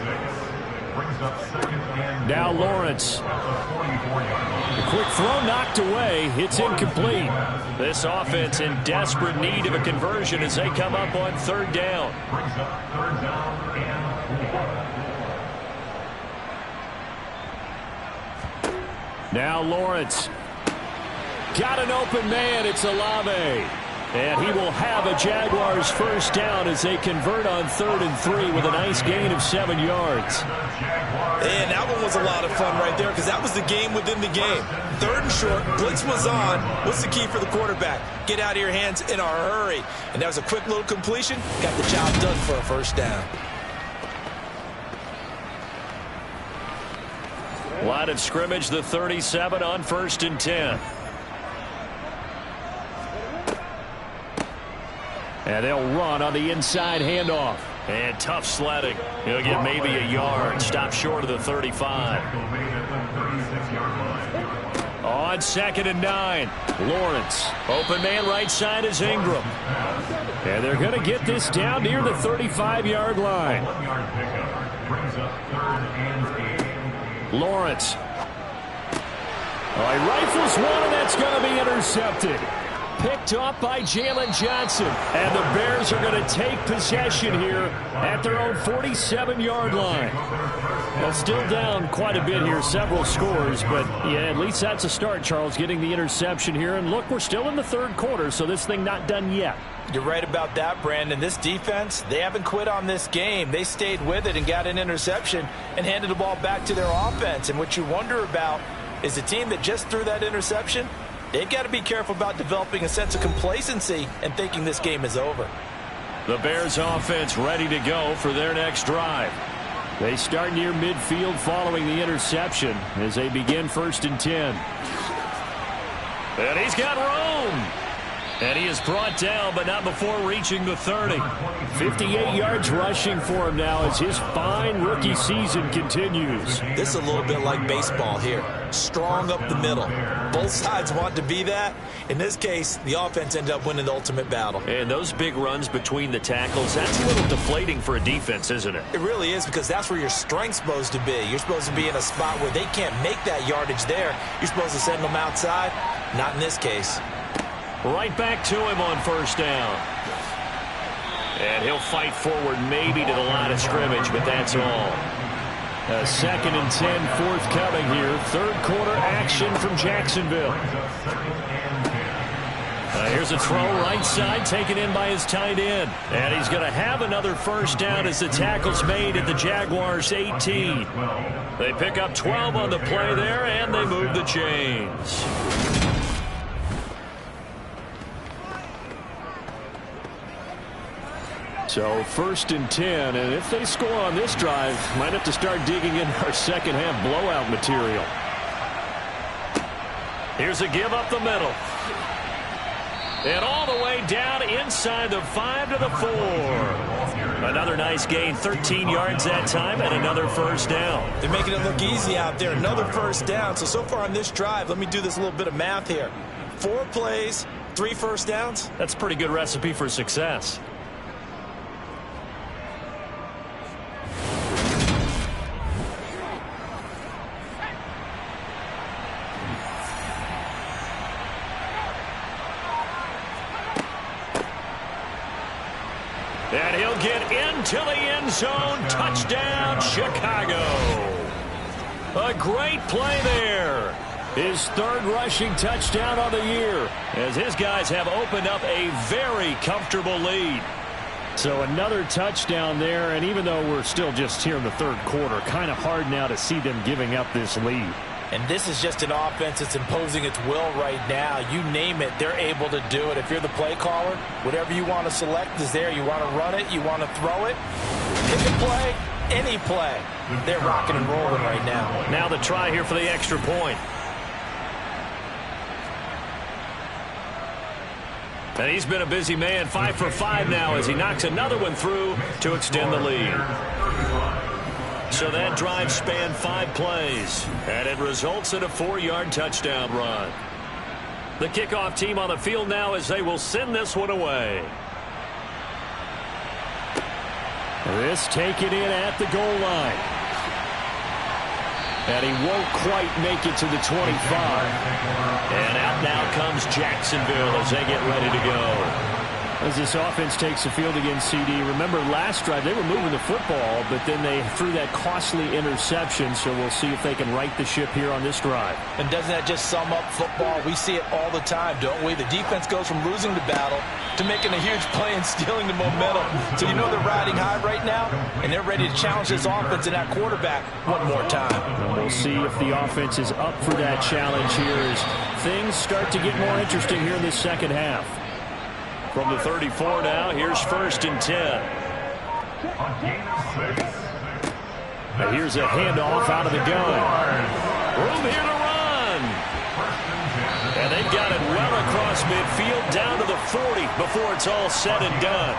Brings up 2nd and Now Lawrence. A quick throw knocked away. It's incomplete. This offense in desperate need of a conversion as they come up on 3rd down. Brings up 3rd down and 4. Now Lawrence. Got an open man. It's Olave. And he will have a Jaguars first down as they convert on 3rd and 3 with a nice gain of 7 yards. And that one was a lot of fun right there because that was the game within the game. 3rd and short, blitz was on. What's the key for the quarterback? Get out of your hands in a hurry. And that was a quick little completion. Got the job done for a first down. Line of scrimmage, the 37 on 1st and 10. And they'll run on the inside handoff. And tough sledding. He'll get maybe a yard. Stop short of the 35. On 2nd and 9. Lawrence. Open man right side is Ingram. And they're going to get this down near the 35-yard line. Lawrence. He rifles one, and that's going to be intercepted. Picked up by Jalen Johnson. And the Bears are going to take possession here at their own 47-yard line. Well, still down quite a bit here, several scores, but yeah, at least that's a start, Charles, getting the interception here. And look, we're still in the 3rd quarter, so this thing not done yet. You're right about that, Brandon. This defense, they haven't quit on this game. They stayed with it and got an interception and handed the ball back to their offense. And what you wonder about is the team that just threw that interception, they've got to be careful about developing a sense of complacency and thinking this game is over. The Bears offense ready to go for their next drive. They start near midfield following the interception as they begin 1st and 10. And he's got room. And he is brought down, but not before reaching the 30. 58 yards rushing for him now as his fine rookie season continues. This is a little bit like baseball here. Strong up the middle. Both sides want to be that. In this case, the offense ended up winning the ultimate battle. And those big runs between the tackles, that's a little deflating for a defense, isn't it? It really is, because that's where your strength's supposed to be. You're supposed to be in a spot where they can't make that yardage there. You're supposed to send them outside. Not in this case. Right back to him on 1st down. And he'll fight forward maybe to the line of scrimmage, but that's all. A 2nd and 10 forthcoming here. 3rd quarter action from Jacksonville. Here's a throw right side taken in by his tight end. And he's going to have another first down as the tackle's made at the Jaguars 18. They pick up 12 on the play there, and they move the chains. So 1st and 10, and if they score on this drive, might have to start digging in our second half blowout material. Here's a give up the middle. And all the way down inside the 5 to the 4. Another nice gain, 13 yards that time, and another first down. They're making it look easy out there. Another first down. So far on this drive, let me do this little bit of math here. 4 plays, 3 first downs. That's a pretty good recipe for success. And he'll get into the end zone. Touchdown, Chicago. A great play there. His 3rd rushing touchdown on the year, as his guys have opened up a very comfortable lead. So another touchdown there, and even though we're still just here in the 3rd quarter, kind of hard now to see them giving up this lead. And this is just an offense that's imposing its will right now. You name it, they're able to do it. If you're the play caller, whatever you want to select is there. You want to run it, you want to throw it, pick a play, any play. They're rocking and rolling right now. Now the try here for the extra point. And he's been a busy man, 5 for 5 now as he knocks another one through to extend the lead. So that drive spanned 5 plays, and it results in a 4-yard touchdown run. The kickoff team on the field now as they will send this one away. This taken in at the goal line. And he won't quite make it to the 25. And out now comes Jacksonville as they get ready to go. As this offense takes the field against CD, remember last drive they were moving the football, but then they threw that costly interception, so we'll see if they can right the ship here on this drive. And doesn't that just sum up football? We see it all the time, don't we? The defense goes from losing the battle to making a huge play and stealing the momentum. So you know they're riding high right now, and they're ready to challenge this offense and that quarterback one more time. And we'll see if the offense is up for that challenge here as things start to get more interesting here in this second half. From the 34 now, here's 1st and 10. And here's a handoff out of the gun. Room here to run. And they've got it well across midfield down to the 40 before it's all said and done.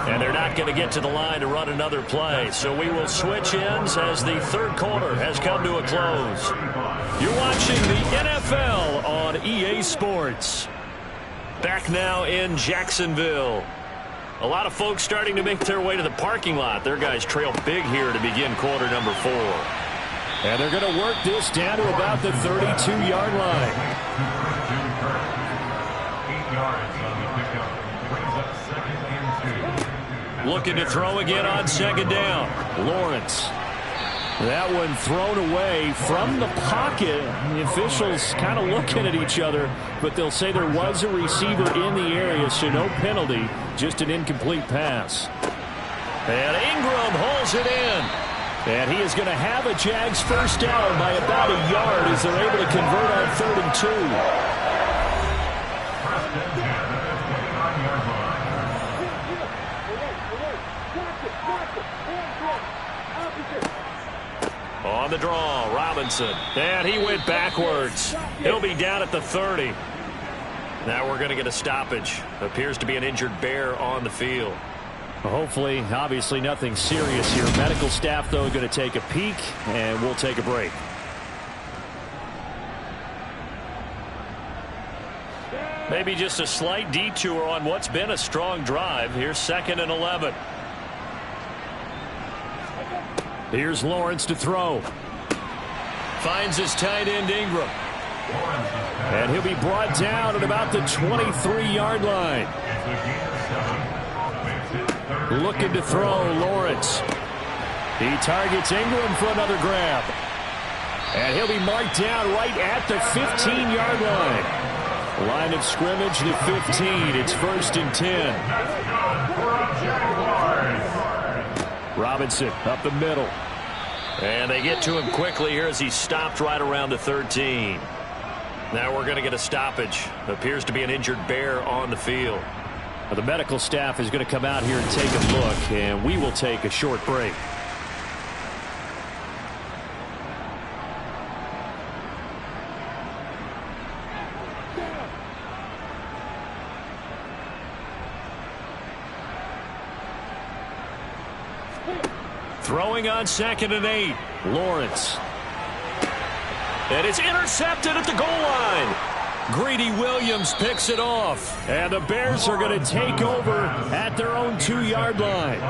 And they're not going to get to the line to run another play. So we will switch ends as the 3rd quarter has come to a close. You're watching the NFL on EA Sports. Back now in Jacksonville. A lot of folks starting to make their way to the parking lot. Their guys trail big here to begin quarter number 4. And they're going to work this down to about the 32-yard line. 8 yards on the pickup. Brings up 2nd and 2. Looking to throw again on 2nd down. Lawrence. That one thrown away from the pocket. The officials kind of looking at each other, but they'll say there was a receiver in the area, so no penalty, just an incomplete pass. And Ingram holds it in. And he is going to have a Jags first down by about a yard as they're able to convert on 3rd and 2. On the draw, Robinson. And he went backwards. He'll be down at the 30. Now we're going to get a stoppage. Appears to be an injured Bear on the field. Hopefully, obviously nothing serious here. Medical staff, though, going to take a peek, and we'll take a break. Maybe just a slight detour on what's been a strong drive. Here's 2nd and 11. Here's Lawrence to throw. Finds his tight end Ingram. And he'll be brought down at about the 23-yard line. Looking to throw, Lawrence. He targets Ingram for another grab. And he'll be marked down right at the 15-yard line. Line of scrimmage to 15. It's 1st and 10. Robinson up the middle. And they get to him quickly here as he stopped right around the 13. Now we're going to get a stoppage. Appears to be an injured Bear on the field. The medical staff is going to come out here and take a look, and we will take a short break. Throwing on 2nd and 8. Lawrence. And it's intercepted at the goal line. Greedy Williams picks it off. And the Bears are going to take over at their own 2-yard line.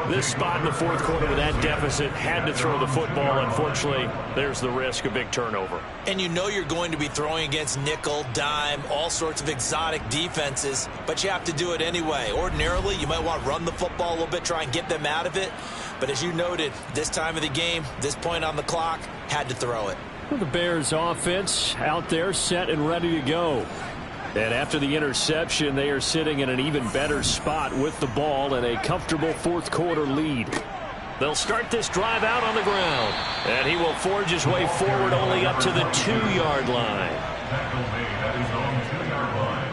This spot in the 4th quarter with that deficit, had to throw the football. Unfortunately, there's the risk of big turnover. And you know you're going to be throwing against nickel, dime, all sorts of exotic defenses, but you have to do it anyway. Ordinarily, you might want to run the football a little bit, try and get them out of it. But as you noted, this time of the game, this point on the clock, had to throw it. The Bears offense out there set and ready to go. And after the interception, they are sitting in an even better spot with the ball and a comfortable 4th quarter lead. They'll start this drive out on the ground. And he will forge his way forward only up to the 2-yard line. Tackle made at his own 2-yard line.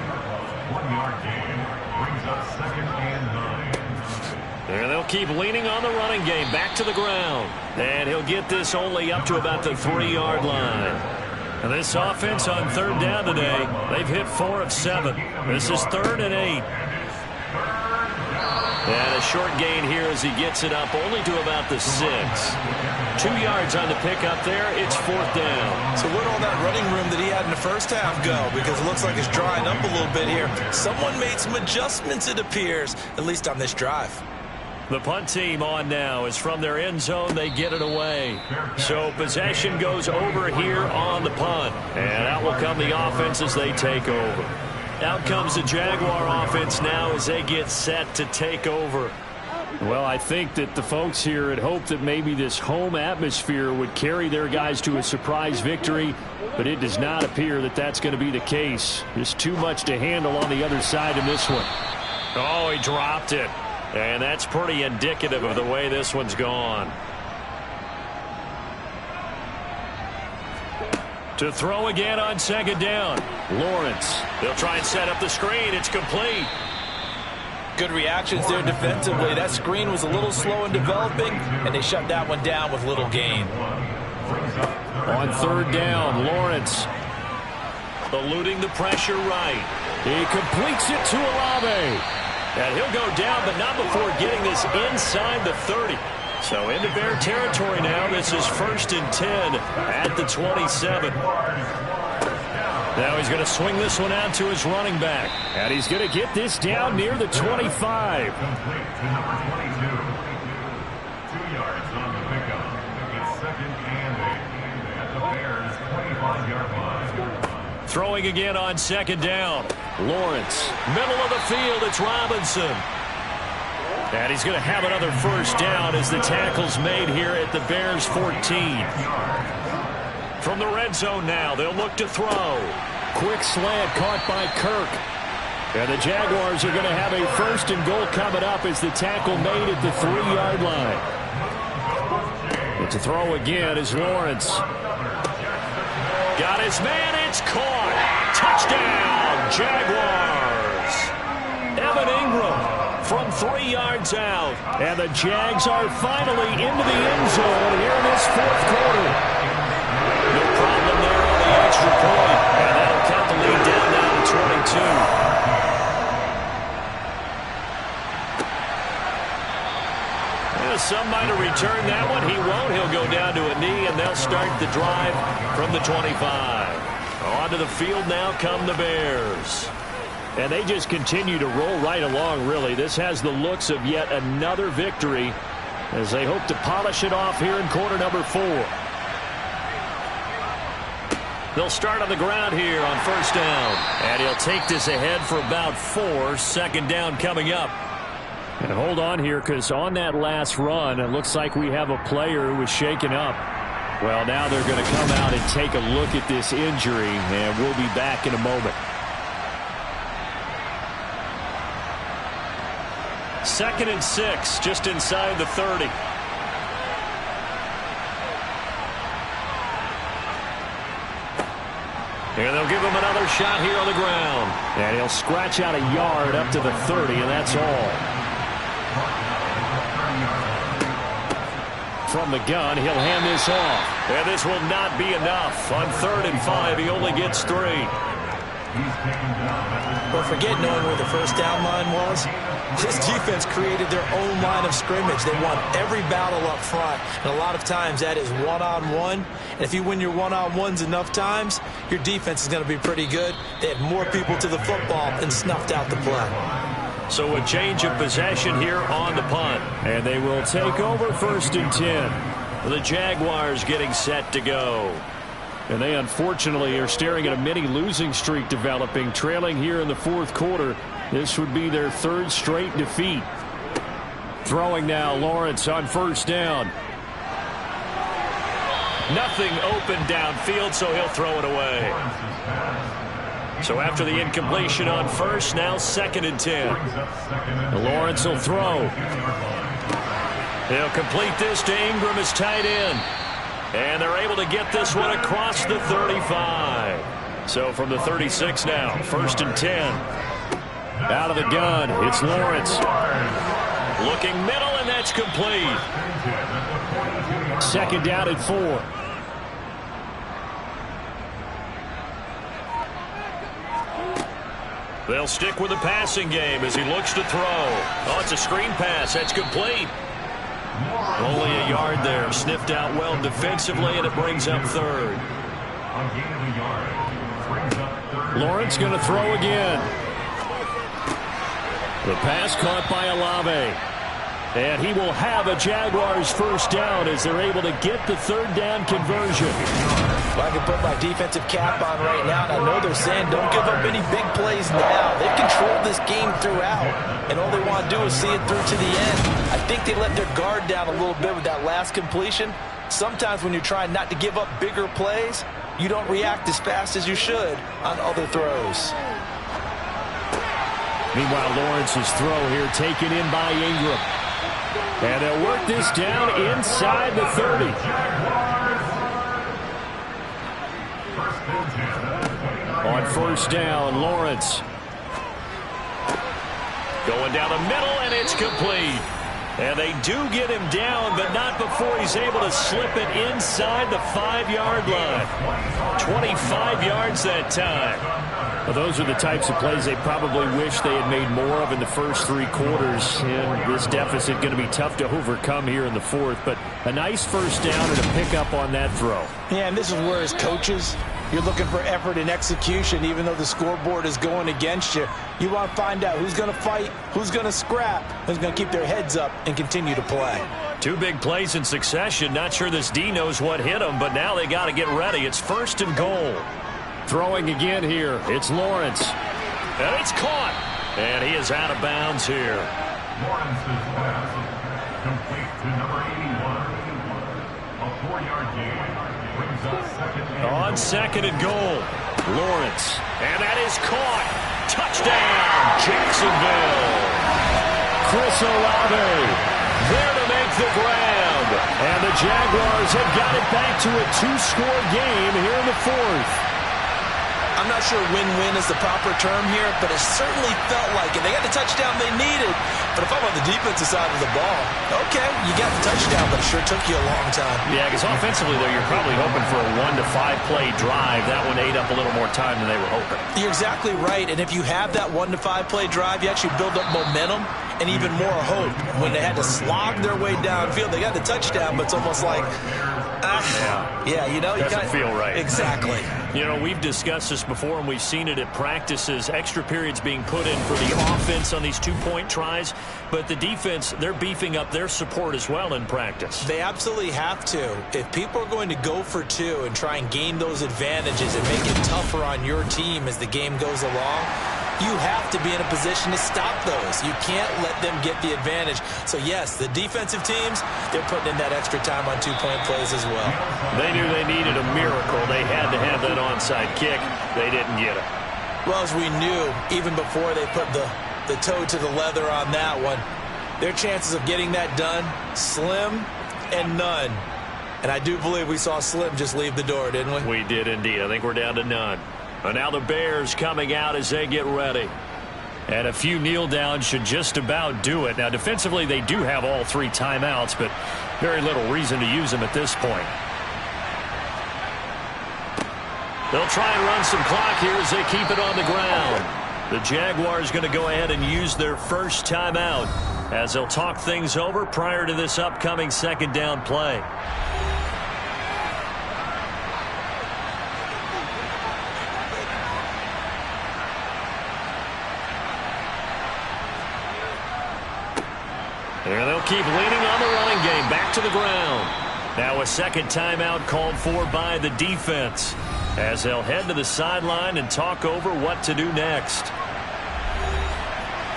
1-yard gain brings up 2nd and 9. And they'll keep leaning on the running game. Back to the ground. And he'll get this only up to about the 3-yard line. And this offense on 3rd down today, they've hit 4 of 7. This is 3rd and 8. And a short gain here as he gets it up only to about the 6. 2 yards on the pickup there. It's 4th down. So where'd all that running room that he had in the first half go? Because it looks like it's drying up a little bit here. Someone made some adjustments, it appears, at least on this drive. The punt team on now is from their end zone. They get it away. So possession goes over here on the punt. And out will come the offense as they take over. Out comes the Jaguar offense now as they get set to take over. Well, I think that the folks here had hoped that maybe this home atmosphere would carry their guys to a surprise victory, but it does not appear that that's going to be the case. There's too much to handle on the other side in this one. Oh, he dropped it. And that's pretty indicative of the way this one's gone. To throw again on 2nd down. Lawrence. They'll try and set up the screen. It's complete. Good reactions there defensively. That screen was a little slow in developing, and they shut that one down with little gain. On 3rd down, Lawrence. Eluding the pressure right. He completes it to Olave. And he'll go down, but not before getting this inside the 30. So into Bear territory now. This is 1st and 10 at the 27. Now he's going to swing this one out to his running back. And he's going to get this down near the 25. Complete to number 22. 2 yards on the pickup. It's 2nd and 8 at the Bears' 25-yard line. Throwing again on 2nd down. Lawrence. Middle of the field, it's Robinson. And he's going to have another 1st down as the tackle's made here at the Bears' 14. From the red zone now, they'll look to throw. Quick slant caught by Kirk. And the Jaguars are going to have a 1st and goal coming up as the tackle made at the 3-yard line. And to throw again is Lawrence. Got his man, it's caught. Touchdown, Jaguars. Evan Ingram from 3 yards out. And the Jags are finally into the end zone here in this 4th quarter. No problem there on the extra point. And that'll cut the lead down now to 22. Some might have returned that one. He won't. He'll go down to a knee, and they'll start the drive from the 25. Onto the field now come the Bears. And they just continue to roll right along, really. This has the looks of yet another victory as they hope to polish it off here in quarter number 4. They'll start on the ground here on 1st down. And he'll take this ahead for about 4. 2nd down coming up. And hold on here, because on that last run, it looks like we have a player who was shaken up. Well, now they're going to come out and take a look at this injury, and we'll be back in a moment. 2nd and 6, just inside the 30. And they'll give him another shot here on the ground. And he'll scratch out a yard up to the 30, and that's all. From the gun, he'll hand this off. And this will not be enough. On 3rd and 5, he only gets 3. But forget knowing where the first down line was. This defense created their own line of scrimmage. They won every battle up front. And a lot of times that is one-on-one. And if you win your one-on-ones enough times, your defense is going to be pretty good. They had more people to the football and snuffed out the play. So a change of possession here on the punt. And they will take over 1st and 10. The Jaguars getting set to go. And they unfortunately are staring at a mini losing streak developing, trailing here in the 4th quarter. This would be their 3rd straight defeat. Throwing now, Lawrence on 1st down. Nothing open downfield, so he'll throw it away. So after the incompletion on 1st, now 2nd and 10. Lawrence will throw. He'll complete this to Ingram as tight end. And they're able to get this one across the 35. So from the 36 now, 1st and 10. Out of the gun, it's Lawrence. Looking middle, and that's complete. 2nd down at 4. They'll stick with the passing game as he looks to throw. Oh, it's a screen pass. That's complete. Only a yard there. Sniffed out well defensively, and it brings up 3rd. Lawrence going to throw again. The pass caught by Olave. And he will have a Jaguars 1st down as they're able to get the 3rd down conversion. Well, I can put my defensive cap on right now, and I know they're saying don't give up any big plays now. They've controlled this game throughout, and all they want to do is see it through to the end. I think they let their guard down a little bit with that last completion. Sometimes when you're trying not to give up bigger plays, you don't react as fast as you should on other throws. Meanwhile, Lawrence's throw here taken in by Ingram. And they'll work this down inside the 30. On 1st down, Lawrence. Going down the middle, and it's complete. And they do get him down, but not before he's able to slip it inside the 5-yard line. 25 yards that time. Well, those are the types of plays they probably wish they had made more of in the first 3 quarters. And this deficit going to be tough to overcome here in the 4th. But a nice 1st down and a pickup on that throw. Yeah, and this is where as coaches, you're looking for effort and execution, even though the scoreboard is going against you. You want to find out who's going to fight, who's going to scrap, who's going to keep their heads up and continue to play. 2 big plays in succession. Not sure this D knows what hit him, but now they got to get ready. It's 1st and goal. Throwing again here. It's Lawrence. And it's caught. And he is out of bounds here. Lawrence's pass complete to number 81. A 4-yard gain brings up 2nd and on 2nd and goal. Lawrence. And that is caught. Touchdown, Jacksonville. Chris Olave there to make the grab. And the Jaguars have got it back to a 2-score game here in the 4th. I'm not sure win-win is the proper term here, but it certainly felt like it. They got the touchdown they needed. But if I'm on the defensive side of the ball, okay, you got the touchdown, but it sure took you a long time. Yeah, because offensively, though, you're probably hoping for a 1 to 5 play drive. That one ate up a little more time than they were hoping. You're exactly right. And if you have that 1 to 5 play drive, you actually build up momentum and even more hope. When they had to slog their way downfield, they got the touchdown, but it's almost like, you know, doesn't feel right. Exactly. You know, we've discussed this before, and we've seen it at practices. Extra periods being put in for the offense on these 2-point tries. But the defense, they're beefing up their support as well in practice. They absolutely have to. If people are going to go for 2 and try and gain those advantages and make it tougher on your team as the game goes along, you have to be in a position to stop those. You can't let them get the advantage. So, yes, the defensive teams, they're putting in that extra time on 2-point plays as well. They knew they needed a miracle. They had to have that onside kick. They didn't get it. Well, as we knew, even before they put the toe to the leather on that one, their chances of getting that done, slim and none. And I do believe we saw Slim just leave the door, didn't we? We did indeed. I think we're down to none. And now the Bears coming out as they get ready. And a few kneel downs should just about do it. Now, defensively, they do have all 3 timeouts, but very little reason to use them at this point. They'll try and run some clock here as they keep it on the ground. The Jaguars going to go ahead and use their first timeout as they'll talk things over prior to this upcoming second down play. And they'll keep leaning on the running game. Back to the ground. Now a second timeout called for by the defense as they'll head to the sideline and talk over what to do next.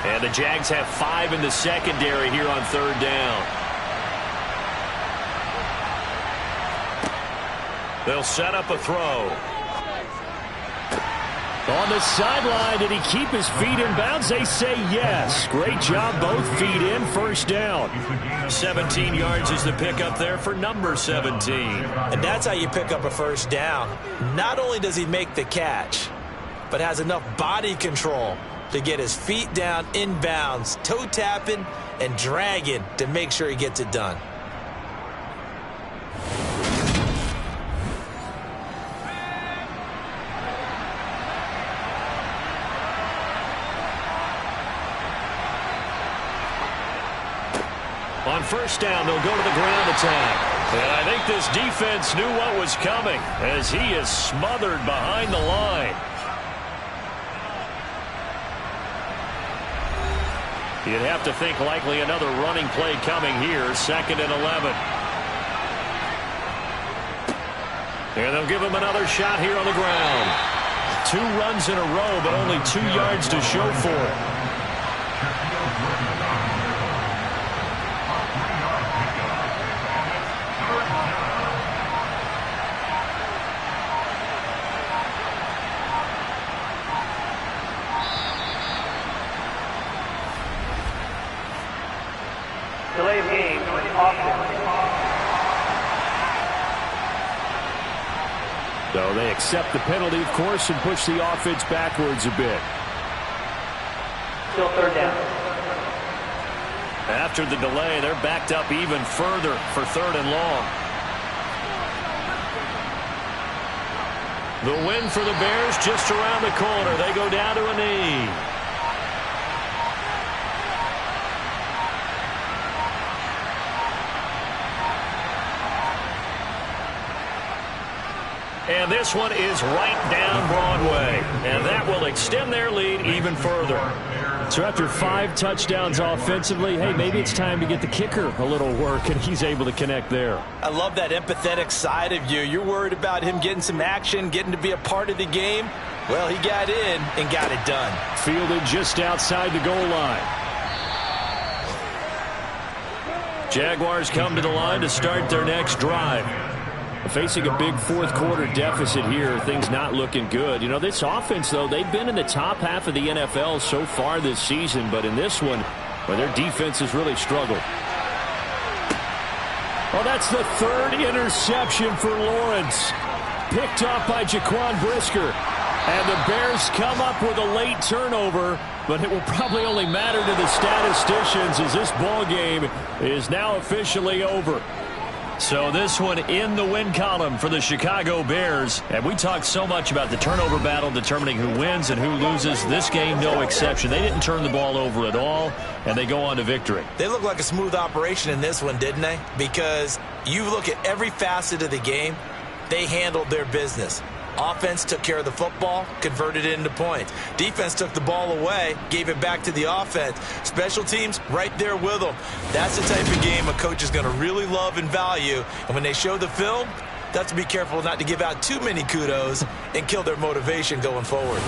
And the Jags have 5 in the secondary here on third down. They'll set up a throw. On the sideline, did he keep his feet in bounds? They say yes. Great job, both feet in, first down. 17 yards is the pickup there for number 17. And that's how you pick up a first down. Not only does he make the catch, but has enough body control to get his feet down in bounds, toe tapping and dragging to make sure he gets it done. On first down, they'll go to the ground attack. And I think this defense knew what was coming as he is smothered behind the line. You'd have to think likely another running play coming here, 2nd and 11. And they'll give him another shot here on the ground. 2 runs in a row, but only 2 yards to show for it. Delay of game, offense. So they accept the penalty, of course, and push the offense backwards a bit. Still third down. After the delay, they're backed up even further for 3rd and long. The win for the Bears just around the corner. They go down to a knee. And this one is right down Broadway. And that will extend their lead even further. So after 5 touchdowns offensively, hey, maybe it's time to get the kicker a little work, and he's able to connect there. I love that empathetic side of you. You're worried about him getting some action, getting to be a part of the game. Well, he got in and got it done. Fielded just outside the goal line. Jaguars come to the line to start their next drive. Facing a big 4th quarter deficit here, things not looking good. You know, this offense, though, they've been in the top half of the NFL so far this season, but in this one, well, their defense has really struggled. Well, that's the 3rd interception for Lawrence. Picked off by Jaquan Brisker. And the Bears come up with a late turnover, but it will probably only matter to the statisticians as this ball game is now officially over. So this one in the win column for the Chicago Bears. And we talked so much about the turnover battle determining who wins and who loses. This game, no exception. They didn't turn the ball over at all, and they go on to victory. They look like a smooth operation in this one, didn't they? Because you look at every facet of the game, they handled their business. Offense took care of the football, converted it into points. Defense took the ball away, gave it back to the offense. Special teams, right there with them. That's the type of game a coach is going to really love and value. And when they show the film, they have to be careful not to give out too many kudos and kill their motivation going forward.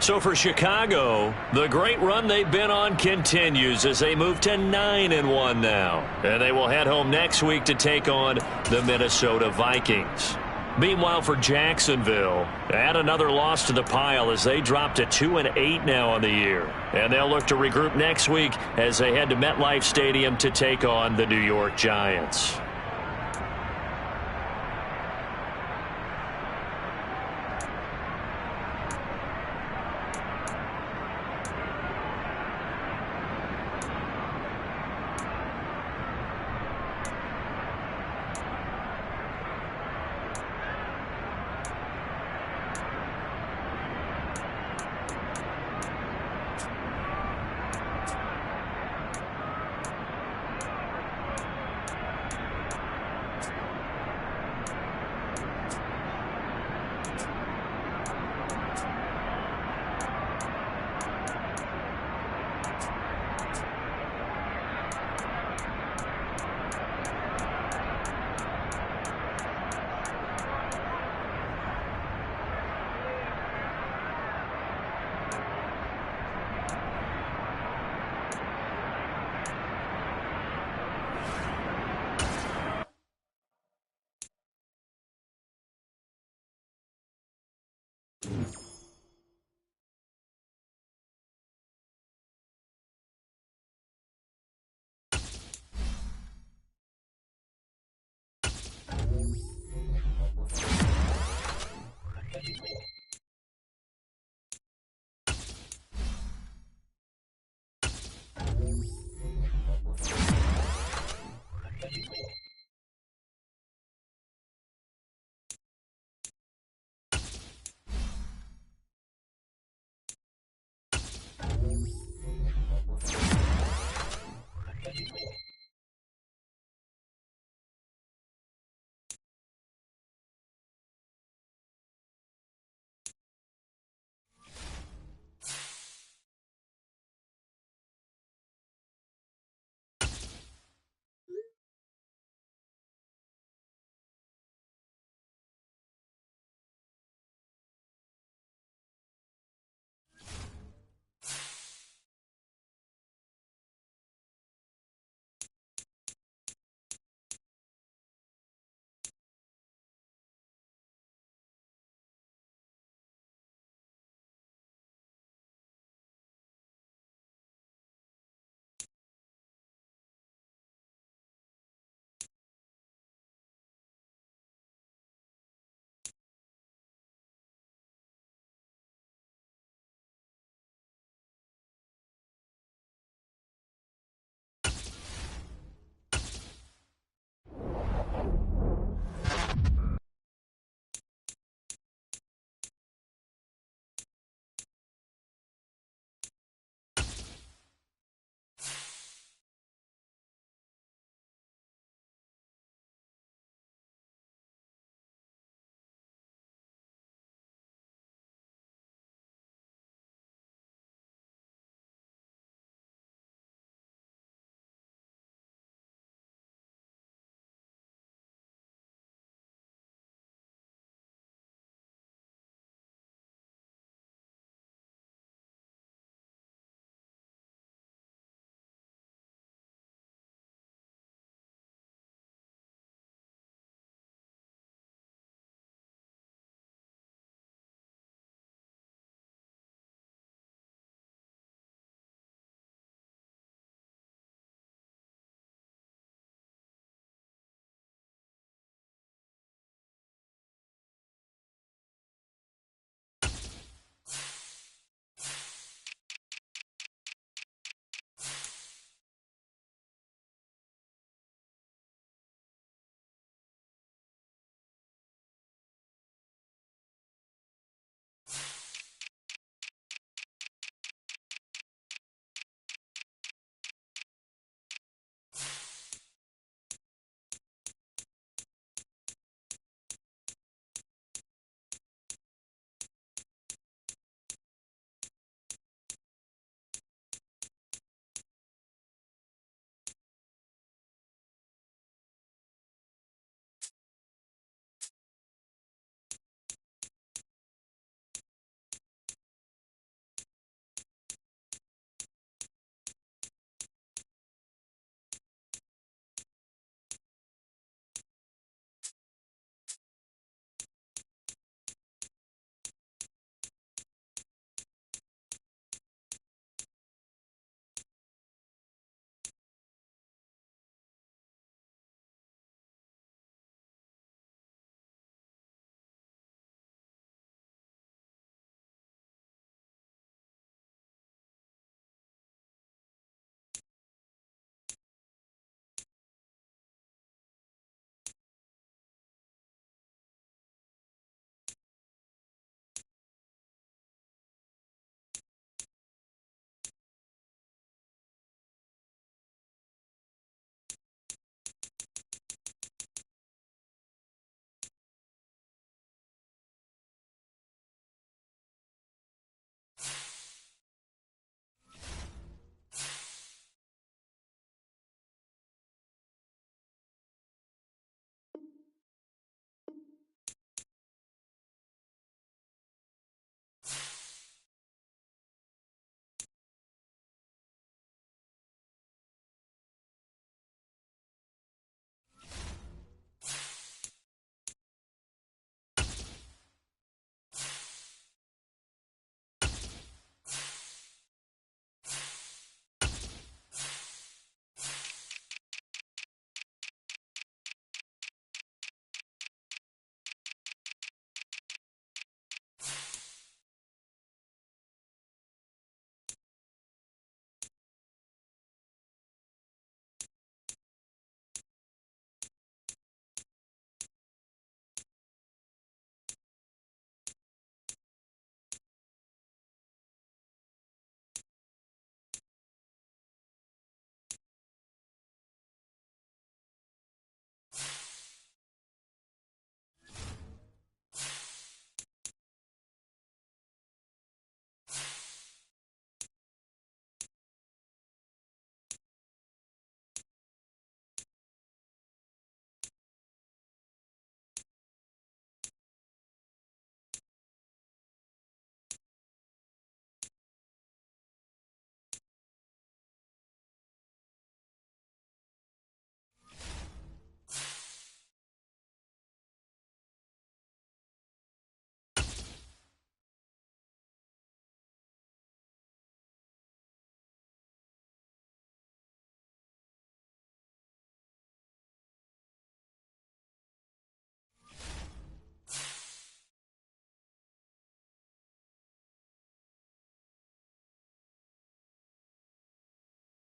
So for Chicago, the great run they've been on continues as they move to 9-1 now. And they will head home next week to take on the Minnesota Vikings. Meanwhile, for Jacksonville, add another loss to the pile as they drop to 2-8 now on the year. And they'll look to regroup next week as they head to MetLife Stadium to take on the New York Giants.